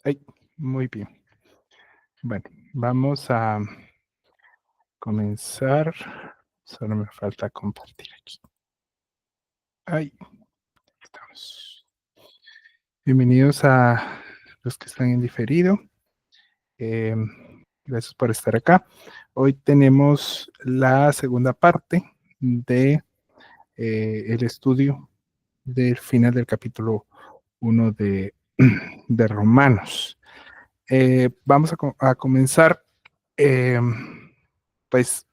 Ay, muy bien. Bueno, vamos a comenzar. Solo me falta compartir aquí. Ahí estamos. Bienvenidos a los que están en diferido. Gracias por estar acá. Hoy tenemos la segunda parte de el estudio del final del capítulo 1 de Romanos. Vamos a comenzar pues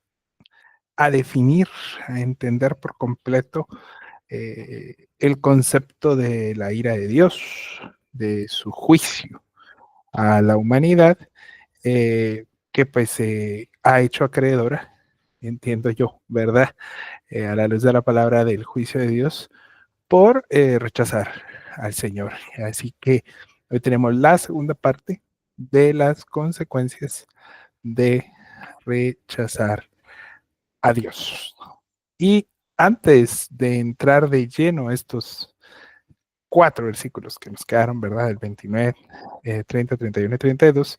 a definir, a entender por completo el concepto de la ira de Dios, de su juicio a la humanidad, que pues se ha hecho acreedora, entiendo yo, ¿verdad? A la luz de la palabra del juicio de Dios, por rechazar al Señor. Así que hoy tenemos la segunda parte de las consecuencias de rechazar a Dios. Y antes de entrar de lleno a estos 4 versículos que nos quedaron, ¿verdad? El 29, 30, 31 y 32,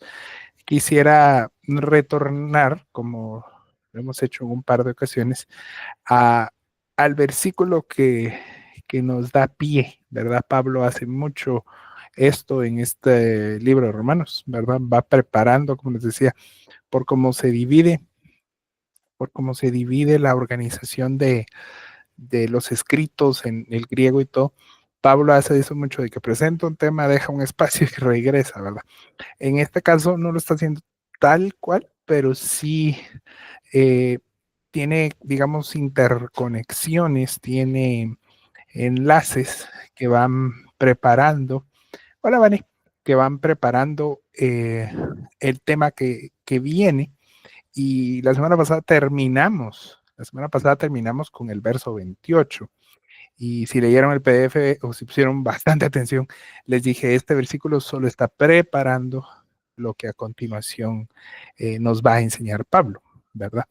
quisiera retornar, como lo hemos hecho en un par de ocasiones, al versículo que nos da pie, ¿verdad? Pablo hace mucho esto en este libro de Romanos, ¿verdad? Va preparando, como les decía, por cómo se divide, por cómo se divide la organización de los escritos en el griego y todo. Pablo hace eso mucho de que presenta un tema, deja un espacio y regresa, ¿verdad? En este caso no lo está haciendo tal cual, pero sí eh, tiene, digamos, interconexiones, tiene enlaces que van preparando. Hola, Vane, que van preparando el tema que viene. Y la semana pasada terminamos con el verso 28. Y si leyeron el PDF o si pusieron bastante atención, les dije, este versículo solo está preparando lo que a continuación nos va a enseñar Pablo, ¿verdad?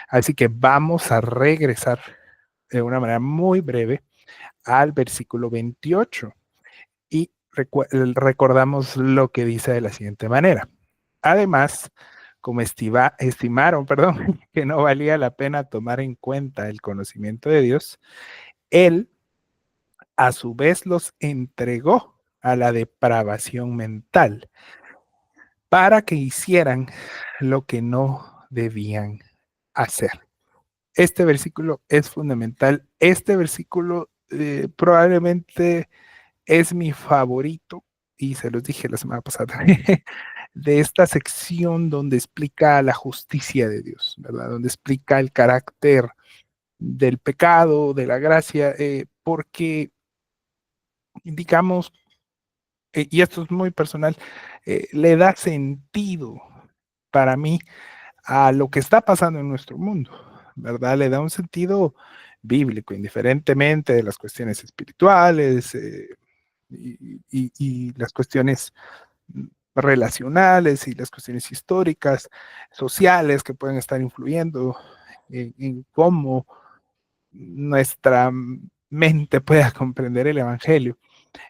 Así que vamos a regresar de una manera muy breve al versículo 28 y recordamos lo que dice de la siguiente manera. Además, como estimaron, perdón, que no valía la pena tomar en cuenta el conocimiento de Dios, él a su vez los entregó a la depravación mental para que hicieran lo que no debían hacer. Este versículo es fundamental. Este versículo probablemente es mi favorito, y se los dije la semana pasada, de esta sección donde explica la justicia de Dios, ¿verdad? Donde explica el carácter del pecado, de la gracia, porque, digamos, y esto es muy personal, le da sentido para mí a lo que está pasando en nuestro mundo, ¿verdad? Le da un sentido bíblico, indiferentemente de las cuestiones espirituales y las cuestiones relacionales y las cuestiones históricas, sociales que pueden estar influyendo en cómo nuestra mente pueda comprender el Evangelio.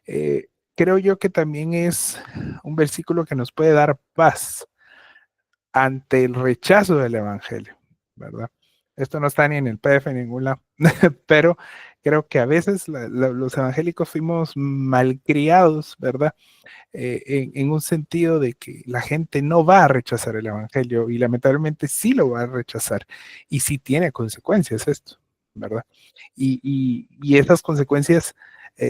Eh, Creo yo que también es un versículo que nos puede dar paz ante el rechazo del Evangelio, ¿verdad? Esto no está ni en el PDF ni en ningún lado, pero creo que a veces los evangélicos fuimos malcriados, ¿verdad? En un sentido de que la gente no va a rechazar el Evangelio y lamentablemente sí lo va a rechazar y sí tiene consecuencias esto, ¿verdad? Y esas consecuencias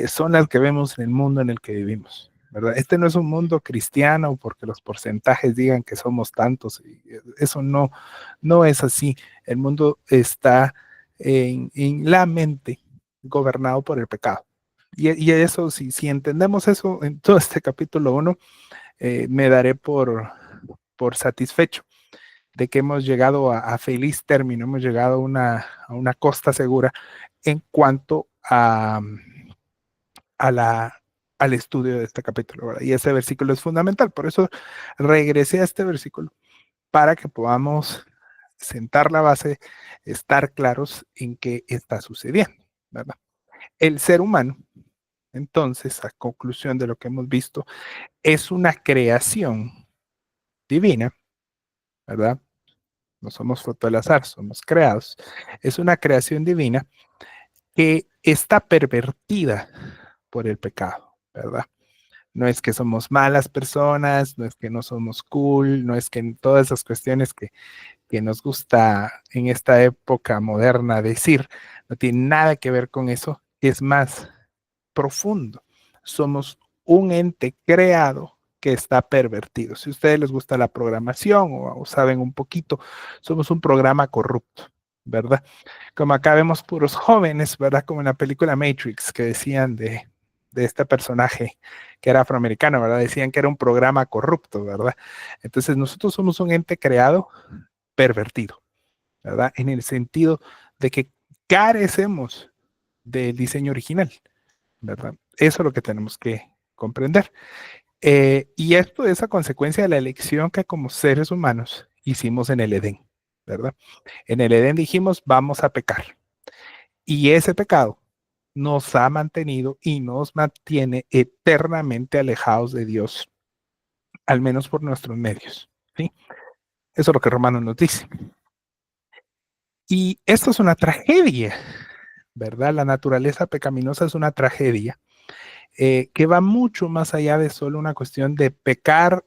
son las que vemos en el mundo en el que vivimos, ¿verdad? Este no es un mundo cristiano porque los porcentajes digan que somos tantos, eso no es así. El mundo está en la mente gobernado por el pecado. Y eso, si entendemos eso en todo este capítulo 1, me daré por satisfecho de que hemos llegado a feliz término, hemos llegado a una costa segura en cuanto a la, al estudio de este capítulo, ¿verdad? Y ese versículo es fundamental. Por eso regresé a este versículo para que podamos sentar la base, estar claros en qué está sucediendo, ¿verdad? El ser humano entonces, a conclusión de lo que hemos visto, es una creación divina, ¿verdad? No somos fruto del azar, somos creados. Es una creación divina que está pervertida por el pecado, ¿verdad? No es que somos malas personas, no es que no somos cool, no es que todas esas cuestiones que nos gusta en esta época moderna decir, no tiene nada que ver con eso, es más profundo. Somos un ente creado que está pervertido. Si a ustedes les gusta la programación o saben un poquito, somos un programa corrupto, ¿verdad? Como acá vemos puros jóvenes, ¿verdad? Como en la película Matrix, que decían de este personaje que era afroamericano, ¿verdad? Decían que era un programa corrupto, ¿verdad? Entonces nosotros somos un ente creado pervertido, ¿verdad? En el sentido de que carecemos del diseño original, ¿verdad? Eso es lo que tenemos que comprender. Y esto es a consecuencia de la elección que como seres humanos hicimos en el Edén, ¿verdad? En el Edén dijimos, vamos a pecar. Y ese pecado nos ha mantenido y nos mantiene eternamente alejados de Dios, al menos por nuestros medios, ¿sí? Eso es lo que Romanos nos dice. Y esto es una tragedia, ¿verdad? La naturaleza pecaminosa es una tragedia que va mucho más allá de solo una cuestión de pecar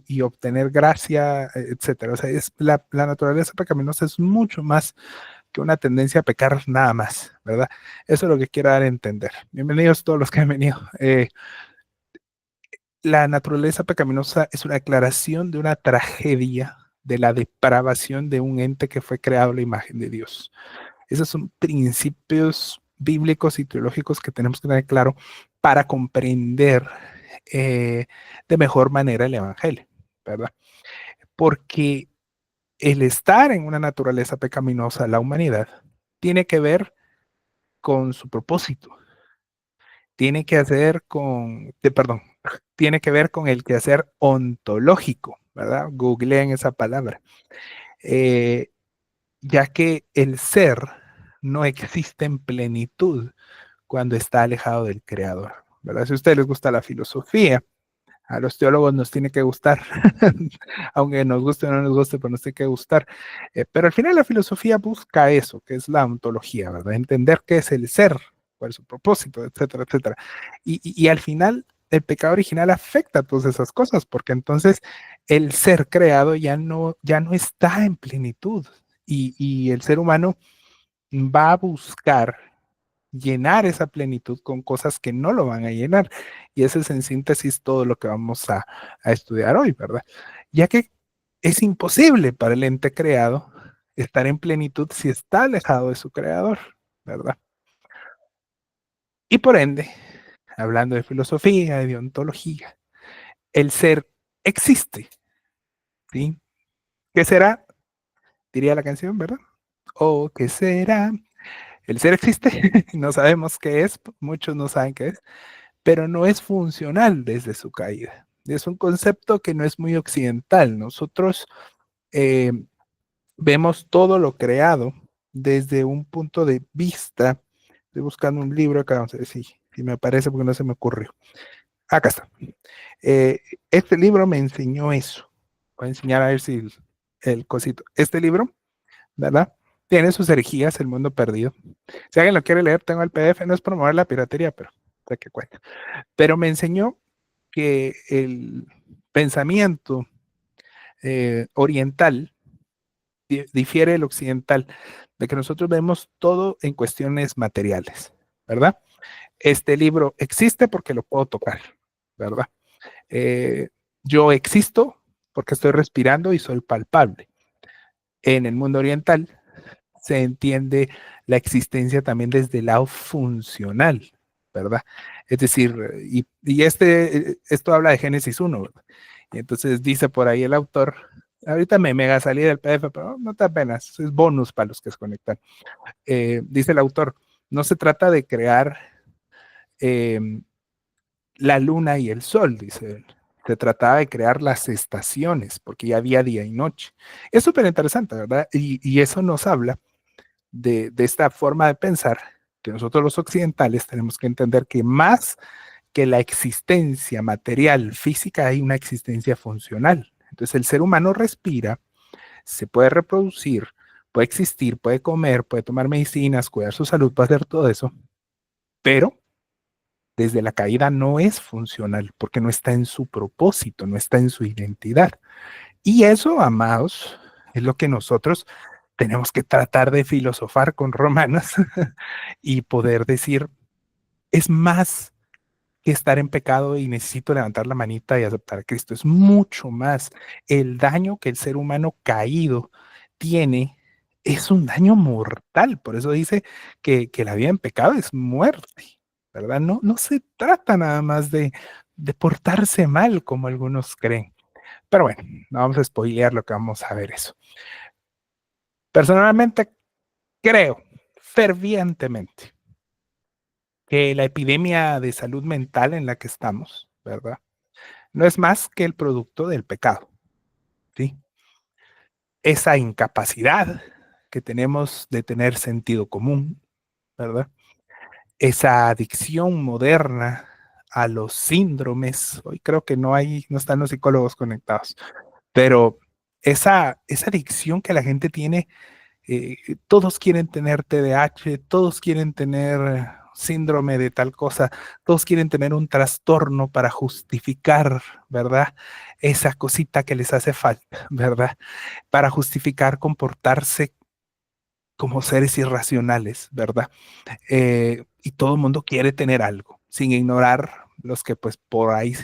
y obtener gracia, etcétera. O sea, la naturaleza pecaminosa es mucho más que una tendencia a pecar nada más, ¿verdad? Eso es lo que quiero dar a entender. Bienvenidos todos los que han venido. La naturaleza pecaminosa es una declaración de una tragedia, de la depravación de un ente que fue creado a la imagen de Dios. Esos son principios bíblicos y teológicos que tenemos que tener claro para comprender de mejor manera el Evangelio, ¿verdad? Porque el estar en una naturaleza pecaminosa, la humanidad, tiene que ver con su propósito, tiene que hacer perdón, tiene que ver con el quehacer ontológico, ¿verdad? Googleen esa palabra. Eh, ya que el ser no existe en plenitud cuando está alejado del creador, ¿verdad? Si a ustedes les gusta la filosofía, a los teólogos nos tiene que gustar, aunque nos guste o no nos guste, pero nos tiene que gustar. Pero al final la filosofía busca eso, que es la ontología, ¿verdad? Entender qué es el ser, cuál es su propósito, etcétera, etcétera. Y al final el pecado original afecta a todas esas cosas, porque entonces el ser creado ya no está en plenitud y el ser humano va a buscar llenar esa plenitud con cosas que no lo van a llenar. Y eso es en síntesis todo lo que vamos a estudiar hoy, ¿verdad? Ya que es imposible para el ente creado estar en plenitud si está alejado de su creador, ¿verdad? Y por ende, hablando de filosofía, de ontología, el ser existe, ¿sí? ¿Qué será? Diría la canción, ¿verdad? ¿O qué será? El ser existe, no sabemos qué es, muchos no saben qué es, pero no es funcional desde su caída. Es un concepto que no es muy occidental. Nosotros eh, vemos todo lo creado desde un punto de vista. Estoy buscando un libro acá, vamos a ver si me aparece porque no se me ocurrió. Acá está. Eh, este libro me enseñó eso. Voy a enseñar a ver si el cosito. Este libro, ¿verdad? Tiene sus herejías, El Mundo Perdido. Si alguien lo quiere leer, tengo el PDF. No es promover la piratería, pero sé que cuenta. Pero me enseñó que el pensamiento oriental difiere del occidental, de que nosotros vemos todo en cuestiones materiales, ¿verdad? Este libro existe porque lo puedo tocar, ¿verdad? Eh, yo existo porque estoy respirando y soy palpable. En el mundo oriental se entiende la existencia también desde el lado funcional, ¿verdad? Es decir, esto habla de Génesis 1, ¿verdad? Y entonces dice por ahí el autor, ahorita me mega salí del PDF, pero no te apenas, es bonus para los que se conectan. Dice el autor, no se trata de crear eh, la luna y el sol, dice él. Se trataba de crear las estaciones, porque ya había día y noche. Es súper interesante, ¿verdad? Y eso nos habla de esta forma de pensar que nosotros los occidentales tenemos que entender que más que la existencia material física hay una existencia funcional. Entonces el ser humano respira, se puede reproducir, puede existir, puede comer, puede tomar medicinas, cuidar su salud, puede hacer todo eso, pero desde la caída no es funcional porque no está en su propósito, no está en su identidad. Y eso, amados, es lo que nosotros tenemos que tratar de filosofar con Romanos y poder decir, es más que estar en pecado y necesito levantar la manita y aceptar a Cristo. Es mucho más. El daño que el ser humano caído tiene es un daño mortal. Por eso dice que la vida en pecado es muerte, ¿verdad? No, no se trata nada más de portarse mal como algunos creen. Pero bueno, no vamos a spoilear lo que vamos a ver eso. Personalmente creo fervientemente que la epidemia de salud mental en la que estamos, ¿verdad? No es más que el producto del pecado, ¿sí? Esa incapacidad que tenemos de tener sentido común, ¿verdad? Esa adicción moderna a los síndromes, hoy creo que no están los psicólogos conectados, pero esa adicción que la gente tiene, todos quieren tener TDAH, todos quieren tener síndrome de tal cosa, todos quieren tener un trastorno para justificar, ¿verdad? Esa cosita que les hace falta, ¿verdad? Para justificar comportarse como seres irracionales, ¿verdad? Y todo el mundo quiere tener algo, sin ignorar los que pues por ahí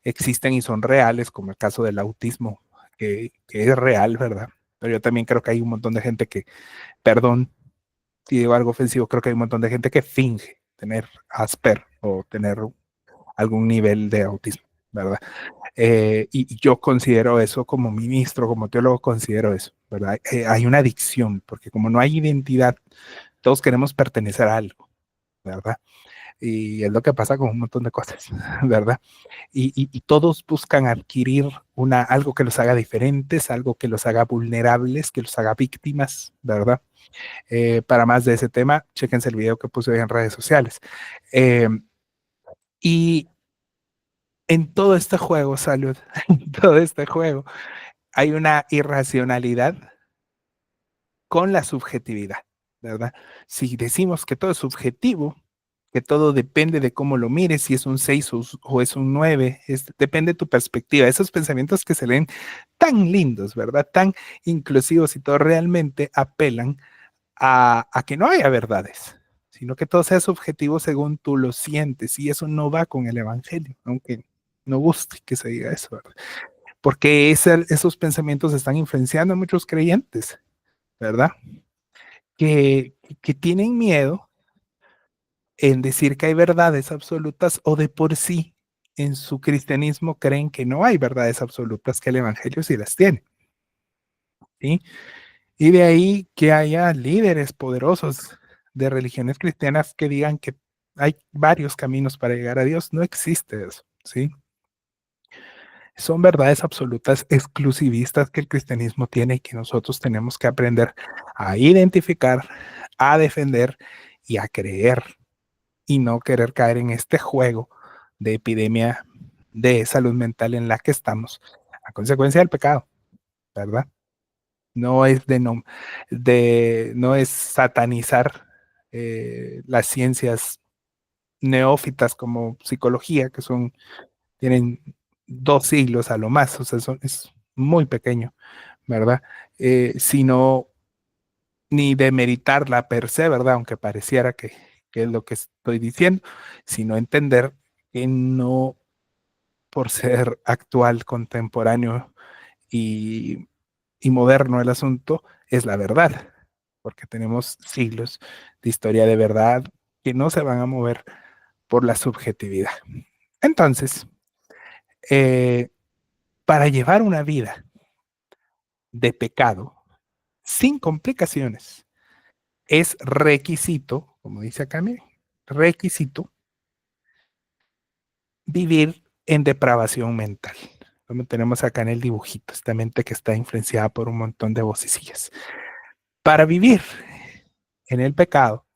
existen y son reales, como el caso del autismo, que es real, ¿verdad? Pero yo también creo que hay un montón de gente que, perdón si digo algo ofensivo, creo que hay un montón de gente que finge tener Asper o tener algún nivel de autismo, ¿verdad? Y yo considero eso como ministro, como teólogo, considero eso, ¿verdad? Hay una adicción, porque como no hay identidad, todos queremos pertenecer a algo, ¿verdad? Y es lo que pasa con un montón de cosas, ¿verdad? Y todos buscan adquirir algo que los haga diferentes, algo que los haga vulnerables, que los haga víctimas, ¿verdad? Para más de ese tema, chéquense el video que puse hoy en redes sociales. Eh, y en todo este juego, salud, en todo este juego, hay una irracionalidad con la subjetividad, ¿verdad? Si decimos que todo es subjetivo, que todo depende de cómo lo mires, si es un 6 o es un 9, depende de tu perspectiva. Esos pensamientos que se leen tan lindos, ¿verdad? Tan inclusivos y todo realmente apelan a que no haya verdades, sino que todo sea subjetivo según tú lo sientes. Y eso no va con el Evangelio, aunque no guste que se diga eso, ¿verdad? Porque esos pensamientos están influenciando a muchos creyentes, ¿verdad? Que tienen miedo en decir que hay verdades absolutas o de por sí en su cristianismo creen que no hay verdades absolutas, que el Evangelio sí las tiene, ¿sí? Y de ahí que haya líderes poderosos de religiones cristianas que digan que hay varios caminos para llegar a Dios. No existe eso, ¿sí? Son verdades absolutas exclusivistas que el cristianismo tiene y que nosotros tenemos que aprender a identificar, a defender y a creer y no querer caer en este juego de epidemia de salud mental en la que estamos a consecuencia del pecado, ¿verdad? No es no es satanizar las ciencias neófitas como psicología, que tienen 2 siglos a lo más, o sea, es muy pequeño, ¿verdad? Sino ni demeritarla per se, ¿verdad? Aunque pareciera que es lo que estoy diciendo, sino entender que no por ser actual, contemporáneo y, y moderno el asunto, es la verdad, porque tenemos siglos de historia de verdad que no se van a mover por la subjetividad. Entonces, eh, para llevar una vida de pecado sin complicaciones, es requisito, como dice acá, miren, requisito vivir en depravación mental. Como tenemos acá en el dibujito, esta mente que está influenciada por un montón de vocecillas. Para vivir en el pecado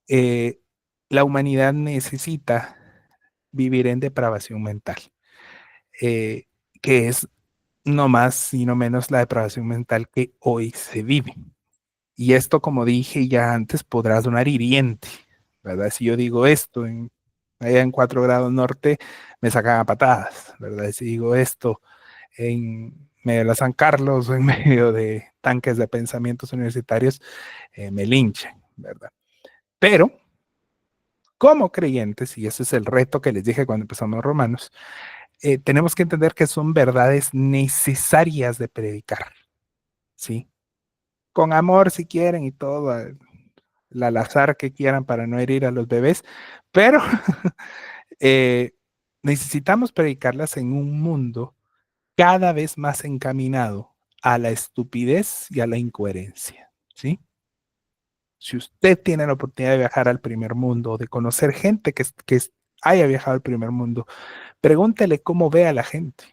eh, la humanidad necesita vivir en depravación mental, eh, que es no más y no menos la depravación mental que hoy se vive. Y esto, como dije ya antes, podrá sonar hiriente, ¿verdad? Si yo digo esto allá en 4 grados norte, me sacan a patadas, ¿verdad? Si digo esto en medio de la San Carlos o en medio de tanques de pensamientos universitarios, me linchan, ¿verdad? Pero como creyentes, y ese es el reto que les dije cuando empezamos Romanos, tenemos que entender que son verdades necesarias de predicar, ¿sí? Con amor si quieren y todo, al azar que quieran para no herir a los bebés, pero eh, necesitamos predicarlas en un mundo cada vez más encaminado a la estupidez y a la incoherencia, ¿sí? Si usted tiene la oportunidad de viajar al primer mundo, de conocer gente haya viajado al primer mundo, pregúntele cómo ve a la gente,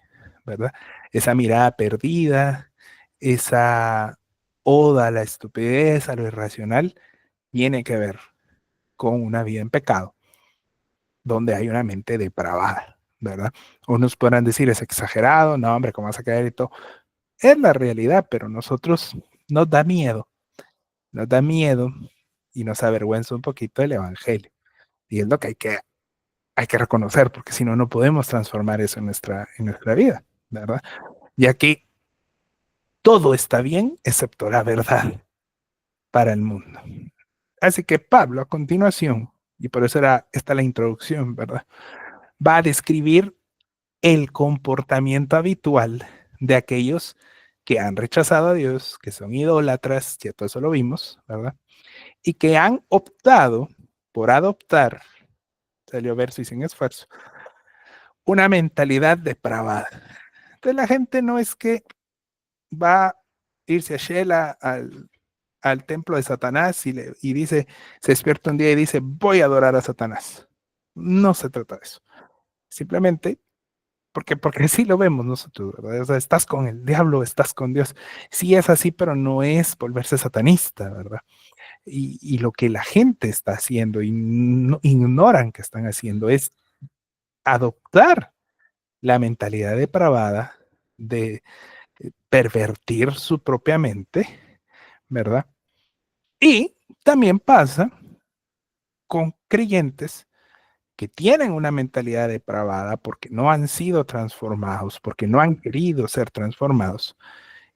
¿verdad? Esa mirada perdida, esa oda a la estupidez, a lo irracional, tiene que ver con una vida en pecado, donde hay una mente depravada, ¿verdad? Unos podrán decir, es exagerado, no, hombre, ¿cómo vas a caer y todo? Es la realidad, pero nosotros nos da miedo y nos avergüenza un poquito el evangelio. Y es lo que hay que reconocer, porque si no, no podemos transformar eso en nuestra vida, ¿verdad? Y aquí todo está bien, excepto la verdad para el mundo. Así que Pablo, a continuación, y por eso era esta la introducción, ¿verdad? Va a describir el comportamiento habitual de aquellos que han rechazado a Dios, que son idólatras, ya todo eso lo vimos, ¿verdad? Y que han optado por adoptar, salió verso y sin esfuerzo, una mentalidad depravada. Entonces la gente no es que va a irse a Shela al templo de Satanás y dice, se despierta un día y dice, voy a adorar a Satanás. No se trata de eso. Simplemente porque sí lo vemos nosotros, ¿verdad? O sea, estás con el diablo, estás con Dios. Sí es así, pero no es volverse satanista, ¿verdad? Y lo que la gente está haciendo y no, ignoran que están haciendo es adoptar la mentalidad depravada de pervertir su propia mente, ¿verdad? Y también pasa con creyentes que tienen una mentalidad depravada porque no han sido transformados, porque no han querido ser transformados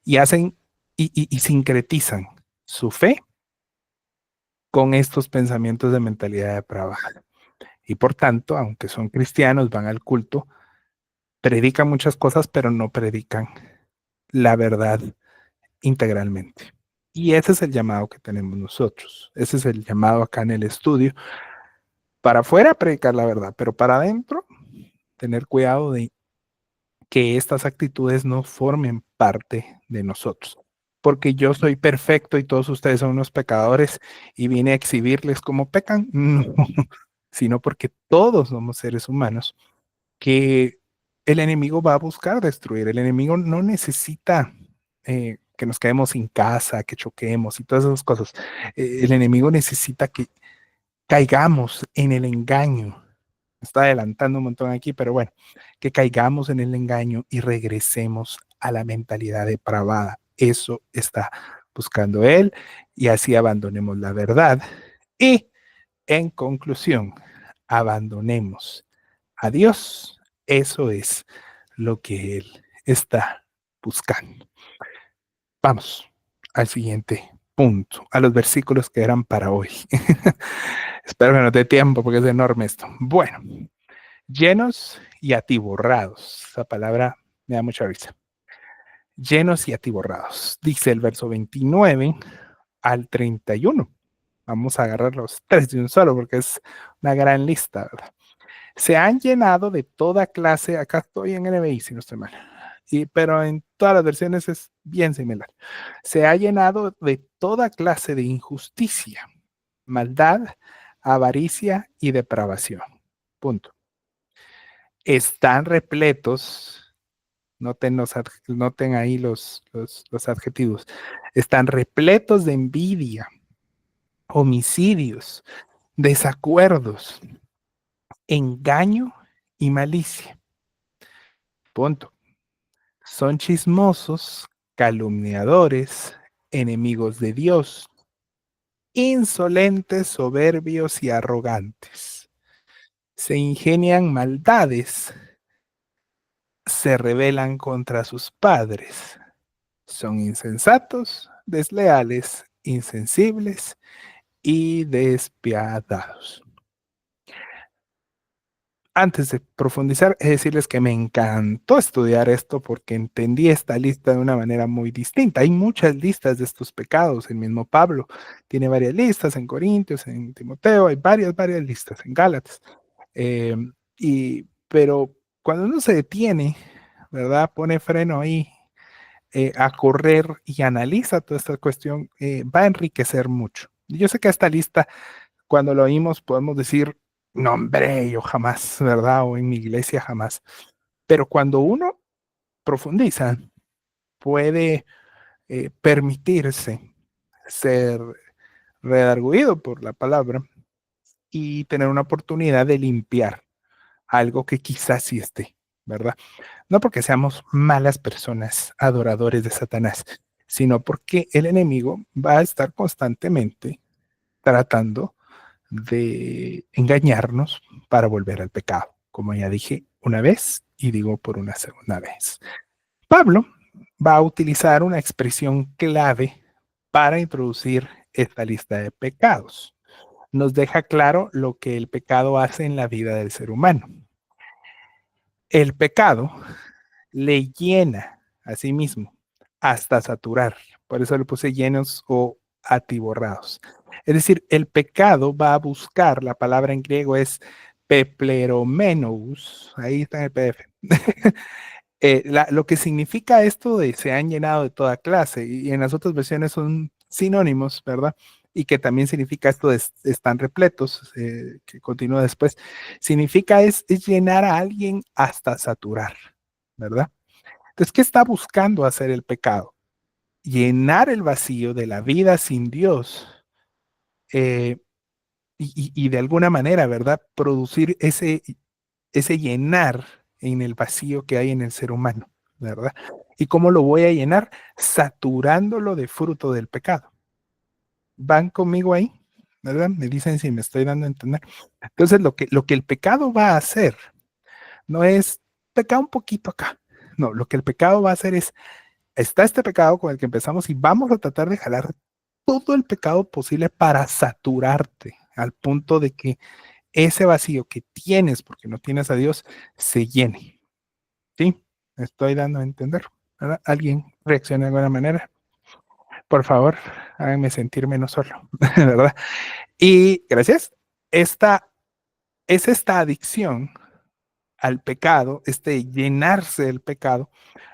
y hacen y sincretizan su fe con estos pensamientos de mentalidad depravada. Y por tanto, aunque son cristianos, van al culto, predican muchas cosas, pero no predican la verdad integralmente. Y ese es el llamado que tenemos nosotros. Ese es el llamado acá en el estudio. Para afuera predicar la verdad, pero para adentro tener cuidado de que estas actitudes no formen parte de nosotros. Porque yo soy perfecto y todos ustedes son unos pecadores y vine a exhibirles cómo pecan. No, sino porque todos somos seres humanos que el enemigo va a buscar destruir. El enemigo no necesita que nos quedemos sin casa, que choquemos y todas esas cosas. El enemigo necesita que caigamos en el engaño. Está adelantando un montón aquí, pero bueno, que caigamos en el engaño y regresemos a la mentalidad depravada. Eso está buscando él y así abandonemos la verdad. Y en conclusión, abandonemos a Dios. Eso es lo que él está buscando. Vamos al siguiente punto, a los versículos que eran para hoy. Espero que no dé tiempo porque es enorme esto. Bueno, llenos y atiborrados. Esa palabra me da mucha risa. Llenos y atiborrados. Dice el verso 29 al 31. Vamos a agarrar los tres de un solo porque es una gran lista, ¿verdad? Se han llenado de toda clase, acá estoy en NBI si no estoy mal, pero en todas las versiones es bien similar. Se ha llenado de toda clase de injusticia, maldad, avaricia y depravación. Punto. Están repletos, noten ahí los adjetivos, están repletos de envidia, homicidios, desacuerdos, engaño y malicia. Punto. Son chismosos, calumniadores, enemigos de Dios, insolentes, soberbios y arrogantes. Se ingenian maldades, se rebelan contra sus padres. Son insensatos, desleales, insensibles y despiadados. Antes de profundizar, es decirles que me encantó estudiar esto porque entendí esta lista de una manera muy distinta. Hay muchas listas de estos pecados. El mismo Pablo tiene varias listas en Corintios, en Timoteo, hay varias listas en Gálatas. Eh, pero cuando uno se detiene, ¿verdad? Pone freno ahí a correr y analiza toda esta cuestión, va a enriquecer mucho. Yo sé que esta lista, cuando lo oímos, podemos decir, no, hombre, yo jamás, ¿verdad? O en mi iglesia jamás. Pero cuando uno profundiza, puede permitirse ser redarguido por la palabra y tener una oportunidad de limpiar algo que quizás sí esté, ¿verdad? No porque seamos malas personas, adoradores de Satanás, sino porque el enemigo va a estar constantemente tratando de engañarnos para volver al pecado, como ya dije una vez y digo por una segunda vez. Pablo va a utilizar una expresión clave para introducir esta lista de pecados. Nos deja claro lo que el pecado hace en la vida del ser humano. El pecado le llena a sí mismo hasta saturar. Por eso le puse llenos o atiborrados. Es decir, el pecado va a buscar, la palabra en griego es pepleromenos, ahí está en el PDF. Lo que significa esto de se han llenado de toda clase, y en las otras versiones son sinónimos, ¿verdad? Y que también significa esto de están repletos, que continúa después, significa es llenar a alguien hasta saturar, ¿verdad? Entonces, ¿qué está buscando hacer el pecado? Llenar el vacío de la vida sin Dios, eh, y de alguna manera, ¿verdad? Producir ese llenar en el vacío que hay en el ser humano, ¿verdad? ¿Y cómo lo voy a llenar? Saturándolo de fruto del pecado. ¿Van conmigo ahí? ¿Verdad? Me dicen si me estoy dando a entender. Entonces, lo que el pecado va a hacer no es pecar un poquito acá. No, lo que el pecado va a hacer es, está este pecado con el que empezamos y vamos a tratar de jalar todo el pecado posible para saturarte al punto de que ese vacío que tienes porque no tienes a Dios se llene. ¿Sí? Me estoy dando a entender, ¿verdad? ¿Alguien reacciona de alguna manera? Por favor, háganme sentir menos solo, ¿verdad? Y gracias. Esta es esta adicción al pecado, este llenarse del pecado,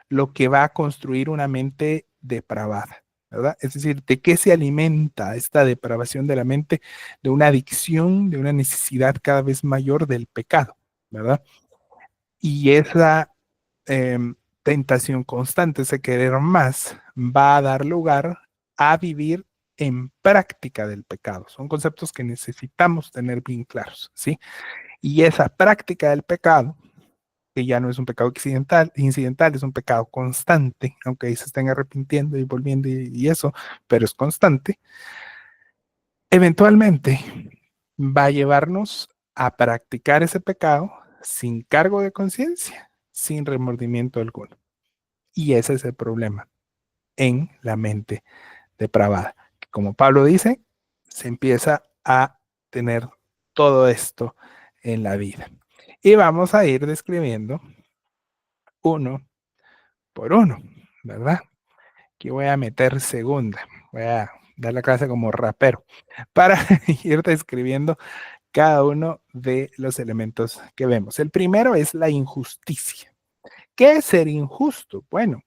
lo que va a construir una mente depravada, ¿verdad? Es decir, ¿de qué se alimenta esta depravación de la mente? De una adicción, de una necesidad cada vez mayor del pecado, ¿verdad? Y esa tentación constante, ese querer más, va a dar lugar a vivir en práctica del pecado. Son conceptos que necesitamos tener bien claros, ¿sí? Y esa práctica del pecado, que ya no es un pecado incidental, es un pecado constante, aunque ahí se estén arrepintiendo y volviendo y eso, pero es constante, eventualmente va a llevarnos a practicar ese pecado sin cargo de conciencia, sin remordimiento alguno. Y ese es el problema en la mente depravada. Como Pablo dice, se empieza a tener todo esto en la vida. Y vamos a ir describiendo uno por uno, ¿verdad? Aquí voy a meter segunda, voy a dar la clase como rapero para ir describiendo cada uno de los elementos que vemos. El primero es la injusticia. ¿Qué es ser injusto? Bueno,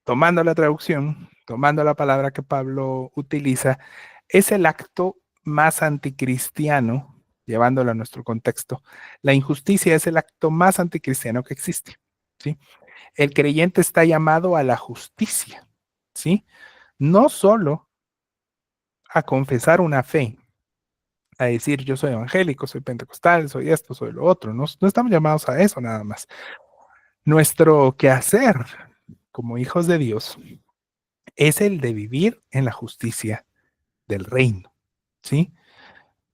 tomando la traducción, tomando la palabra que Pablo utiliza, es el acto más anticristiano, llevándolo a nuestro contexto. La injusticia es el acto más anticristiano que existe, ¿sí? El creyente está llamado a la justicia, ¿sí? No solo a confesar una fe, a decir yo soy evangélico, soy pentecostal, soy esto, soy lo otro. No, no estamos llamados a eso nada más. Nuestro quehacer como hijos de Dios es el de vivir en la justicia del reino, ¿sí?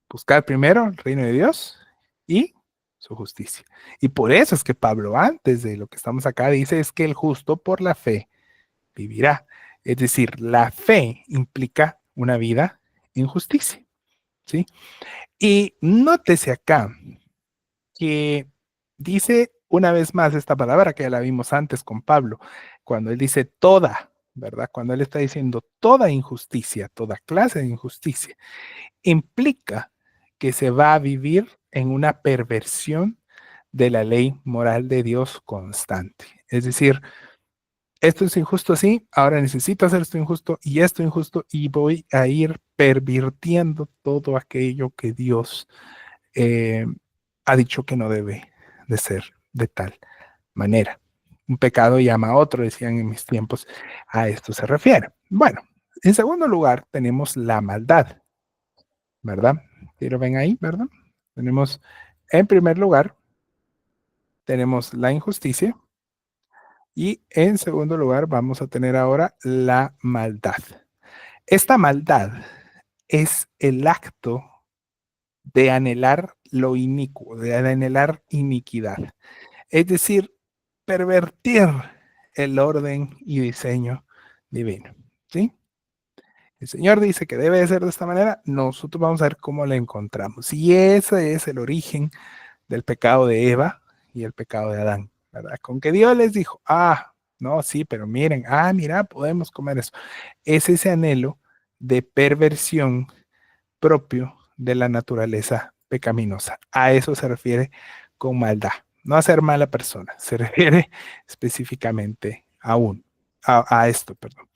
Buscar primero el reino de Dios y su justicia. Y por eso es que Pablo, antes de lo que estamos acá, dice es que el justo por la fe vivirá. Es decir, la fe implica una vida en justicia, ¿sí? Y nótese acá que dice una vez más esta palabra que ya la vimos antes con Pablo, cuando él dice toda, ¿verdad? Cuando él está diciendo toda injusticia, toda clase de injusticia, implica que se va a vivir en una perversión de la ley moral de Dios constante. Es decir, esto es injusto así, ahora necesito hacer esto injusto y voy a ir pervirtiendo todo aquello que Dios eh, ha dicho que no debe de ser de tal manera. Un pecado llama a otro, decían en mis tiempos, a esto se refiere. Bueno, en segundo lugar tenemos la maldad, ¿verdad? ¿Sí lo ven ahí, verdad? Tenemos, en primer lugar, tenemos la injusticia y en segundo lugar vamos a tener ahora la maldad. Esta maldad es el acto de anhelar lo inicuo, de anhelar iniquidad. Es decir, pervertir el orden y diseño divino. ¿Sí? El Señor dice que debe de ser de esta manera, nosotros vamos a ver cómo la encontramos. Y ese es el origen del pecado de Eva y el pecado de Adán, ¿verdad? Con que Dios les dijo, no, sí, pero miren, mira, podemos comer eso. Es ese anhelo de perversión propio de la naturaleza pecaminosa. A eso se refiere con maldad. No a ser mala persona, se refiere específicamente a esto, perdón.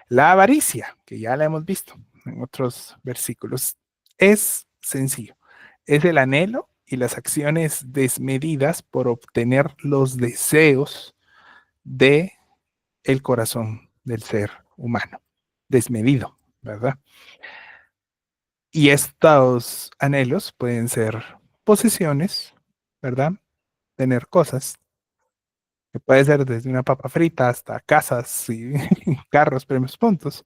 La avaricia, que ya la hemos visto en otros versículos, es sencillo. Es el anhelo y las acciones desmedidas por obtener los deseos de el corazón del ser humano. Desmedido, ¿verdad? Y estos anhelos pueden ser posesiones, ¿verdad? Tener cosas, que puede ser desde una papa frita hasta casas y carros, premios, puntos.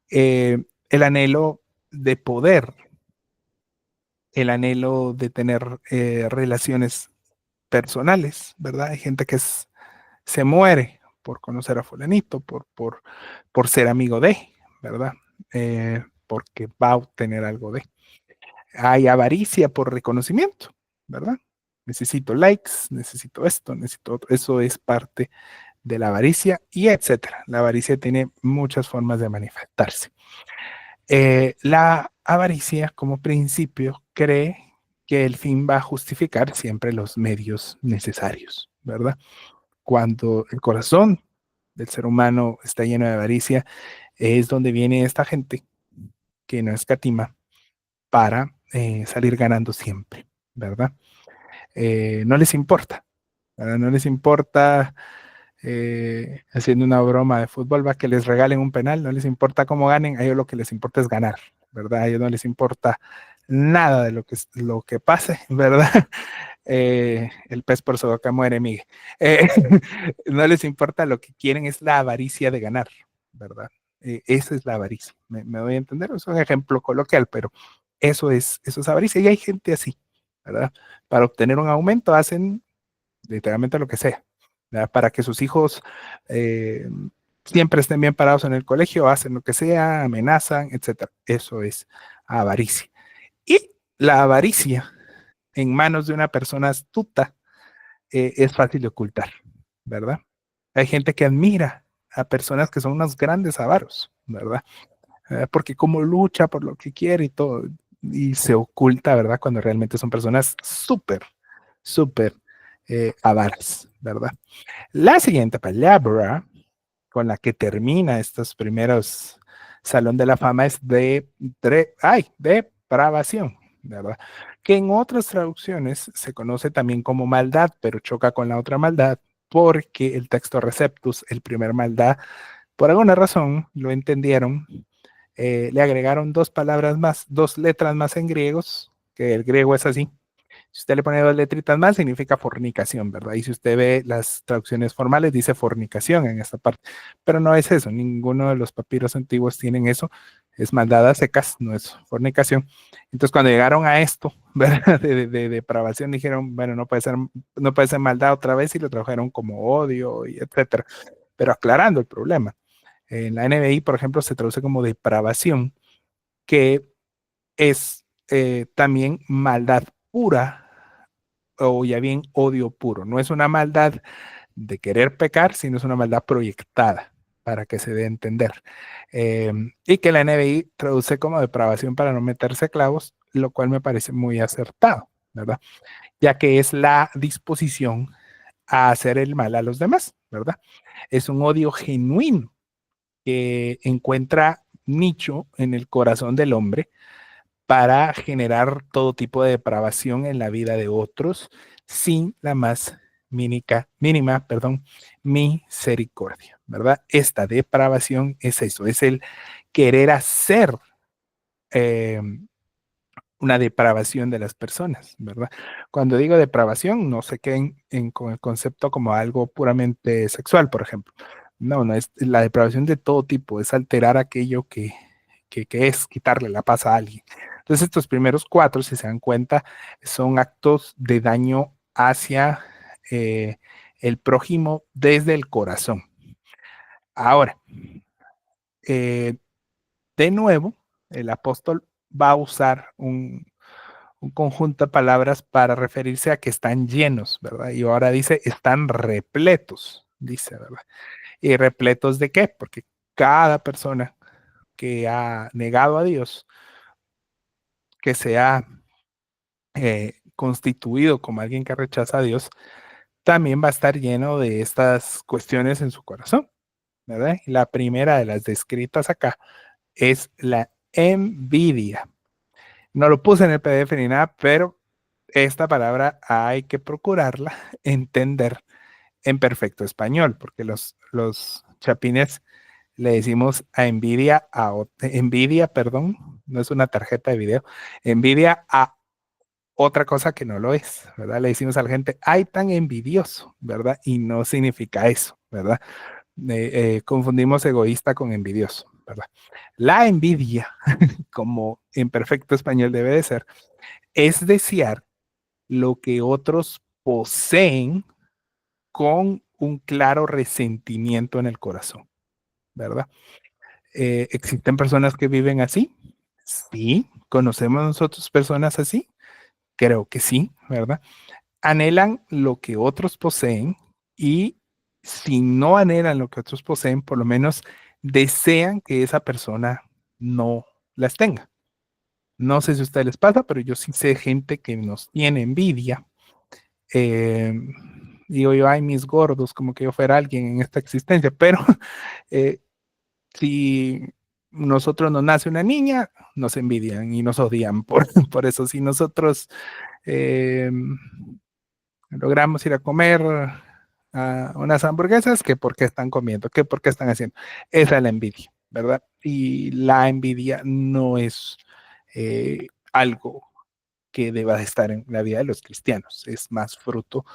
El anhelo de poder, el anhelo de tener relaciones personales, ¿verdad? Hay gente que se muere por conocer a fulanito, por ser amigo de, ¿verdad? Porque va a obtener algo de. Hay avaricia por reconocimiento, ¿verdad? Necesito likes, necesito esto, necesito otro. Eso es parte de la avaricia y etcétera. La avaricia tiene muchas formas de manifestarse. La avaricia como principio cree que el fin va a justificar siempre los medios necesarios, ¿verdad? Cuando el corazón del ser humano está lleno de avaricia, es donde viene esta gente que no escatima para salir ganando siempre, ¿verdad? No les importa, ¿verdad? No les importa haciendo una broma de fútbol, va que les regalen un penal, no les importa cómo ganen, a ellos lo que les importa es ganar, ¿verdad? A ellos no les importa nada de lo que pase, ¿verdad? El pez por su boca muere, Miguel. No les importa, lo que quieren es la avaricia de ganar, ¿verdad? Esa es la avaricia. Me doy a entender, es un ejemplo coloquial, pero eso es avaricia y hay gente así, ¿verdad? Para obtener un aumento hacen literalmente lo que sea, ¿verdad? Para que sus hijos siempre estén bien parados en el colegio, hacen lo que sea, amenazan, etcétera. Eso es avaricia. Y la avaricia en manos de una persona astuta es fácil de ocultar, ¿verdad? Hay gente que admira a personas que son unos grandes avaros, ¿verdad? Porque como lucha por lo que quiere y todo, y se oculta, ¿verdad? Cuando realmente son personas súper avaras, ¿verdad? La siguiente palabra con la que termina estos primeros Salón de la Fama es depravación, ¿verdad? Que en otras traducciones se conoce también como maldad, pero choca con la otra maldad porque el texto Receptus, el primer maldad, por alguna razón lo entendieron le agregaron dos palabras más, dos letras más en griegos, que el griego es así. Si usted le pone dos letritas más, significa fornicación, ¿verdad? Y si usted ve las traducciones formales, dice fornicación en esta parte. Pero no es eso, ninguno de los papiros antiguos tienen eso. Es maldad a secas, no es fornicación. Entonces, cuando llegaron a esto, ¿verdad? De depravación, dijeron, bueno, no puede ser maldad otra vez y lo trajeron como odio y etcétera. Pero aclarando el problema. En la NBI, por ejemplo, se traduce como depravación, que es también maldad pura o ya bien odio puro. No es una maldad de querer pecar, sino es una maldad proyectada, para que se dé a entender. Y que la NBI traduce como depravación para no meterse clavos, lo cual me parece muy acertado, ¿verdad? Ya que es la disposición a hacer el mal a los demás, ¿verdad? Es un odio genuino que encuentra nicho en el corazón del hombre para generar todo tipo de depravación en la vida de otros sin la más mínima, misericordia, ¿verdad? Esta depravación es eso, es el querer hacer eh, una depravación de las personas, ¿verdad? Cuando digo depravación, no se queden con el concepto como algo puramente sexual, por ejemplo. No, no, es la depravación de todo tipo, es alterar aquello que es quitarle la paz a alguien. Entonces, estos primeros cuatro, si se dan cuenta, son actos de daño hacia el prójimo desde el corazón. Ahora, eh, de nuevo, el apóstol va a usar un conjunto de palabras para referirse a que están llenos, ¿verdad? Y ahora dice, están repletos, dice, ¿verdad? ¿Y repletos de qué? Porque cada persona que ha negado a Dios, que se ha constituido como alguien que rechaza a Dios, también va a estar lleno de estas cuestiones en su corazón, ¿verdad? Y la primera de las descritas acá es la envidia. No lo puse en el PDF ni nada, pero esta palabra hay que procurarla entender en perfecto español, porque los chapines le decimos a envidia, envidia, perdón, no es una tarjeta de video, envidia a otra cosa que no lo es, ¿verdad? Le decimos a la gente, ay, tan envidioso, ¿verdad? Y no significa eso, ¿verdad? Confundimos egoísta con envidioso, ¿verdad? La envidia, como en perfecto español debe de ser, es desear lo que otros poseen con un claro resentimiento en el corazón, ¿verdad? ¿Existen personas que viven así? Sí. ¿Conocemos nosotros personas así? Creo que sí, ¿verdad? Anhelan lo que otros poseen y si no anhelan lo que otros poseen, por lo menos desean que esa persona no las tenga. No sé si a ustedes les pasa, pero yo sí sé gente que nos tiene envidia. Eh, Digo yo, ay, mis gordos, como que yo fuera alguien en esta existencia, pero eh, si nosotros nos nace una niña, nos envidian y nos odian por eso. Si nosotros eh, logramos ir a comer unas hamburguesas, que por qué están comiendo, que por qué están haciendo. Esa es la envidia, ¿verdad? Y la envidia no es algo que deba de estar en la vida de los cristianos, es más fruto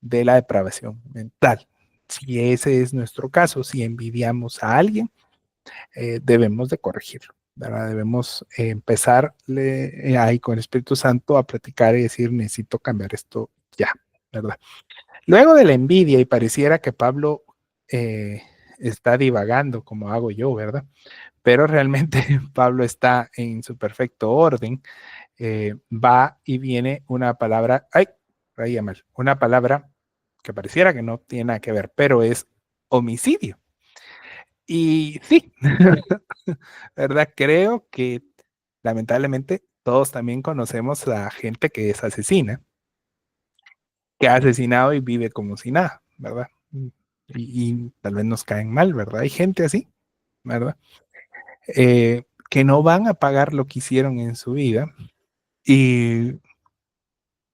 de la depravación mental. Si ese es nuestro caso, si envidiamos a alguien, debemos de corregirlo, ¿verdad? Debemos empezar ahí con el Espíritu Santo a platicar y decir, necesito cambiar esto ya, ¿verdad? Luego de la envidia, y pareciera que Pablo está divagando como hago yo, ¿verdad? Pero realmente Pablo está en su perfecto orden. Va y viene una palabra, ay, ahí mal, una palabra que pareciera que no tiene nada que ver, pero es homicidio. Y sí, ¿verdad? Creo que lamentablemente todos también conocemos a gente que es asesina, que ha asesinado y vive como si nada, ¿verdad? Y tal vez nos caen mal, ¿verdad? Hay gente así, ¿verdad? Que no van a pagar lo que hicieron en su vida y,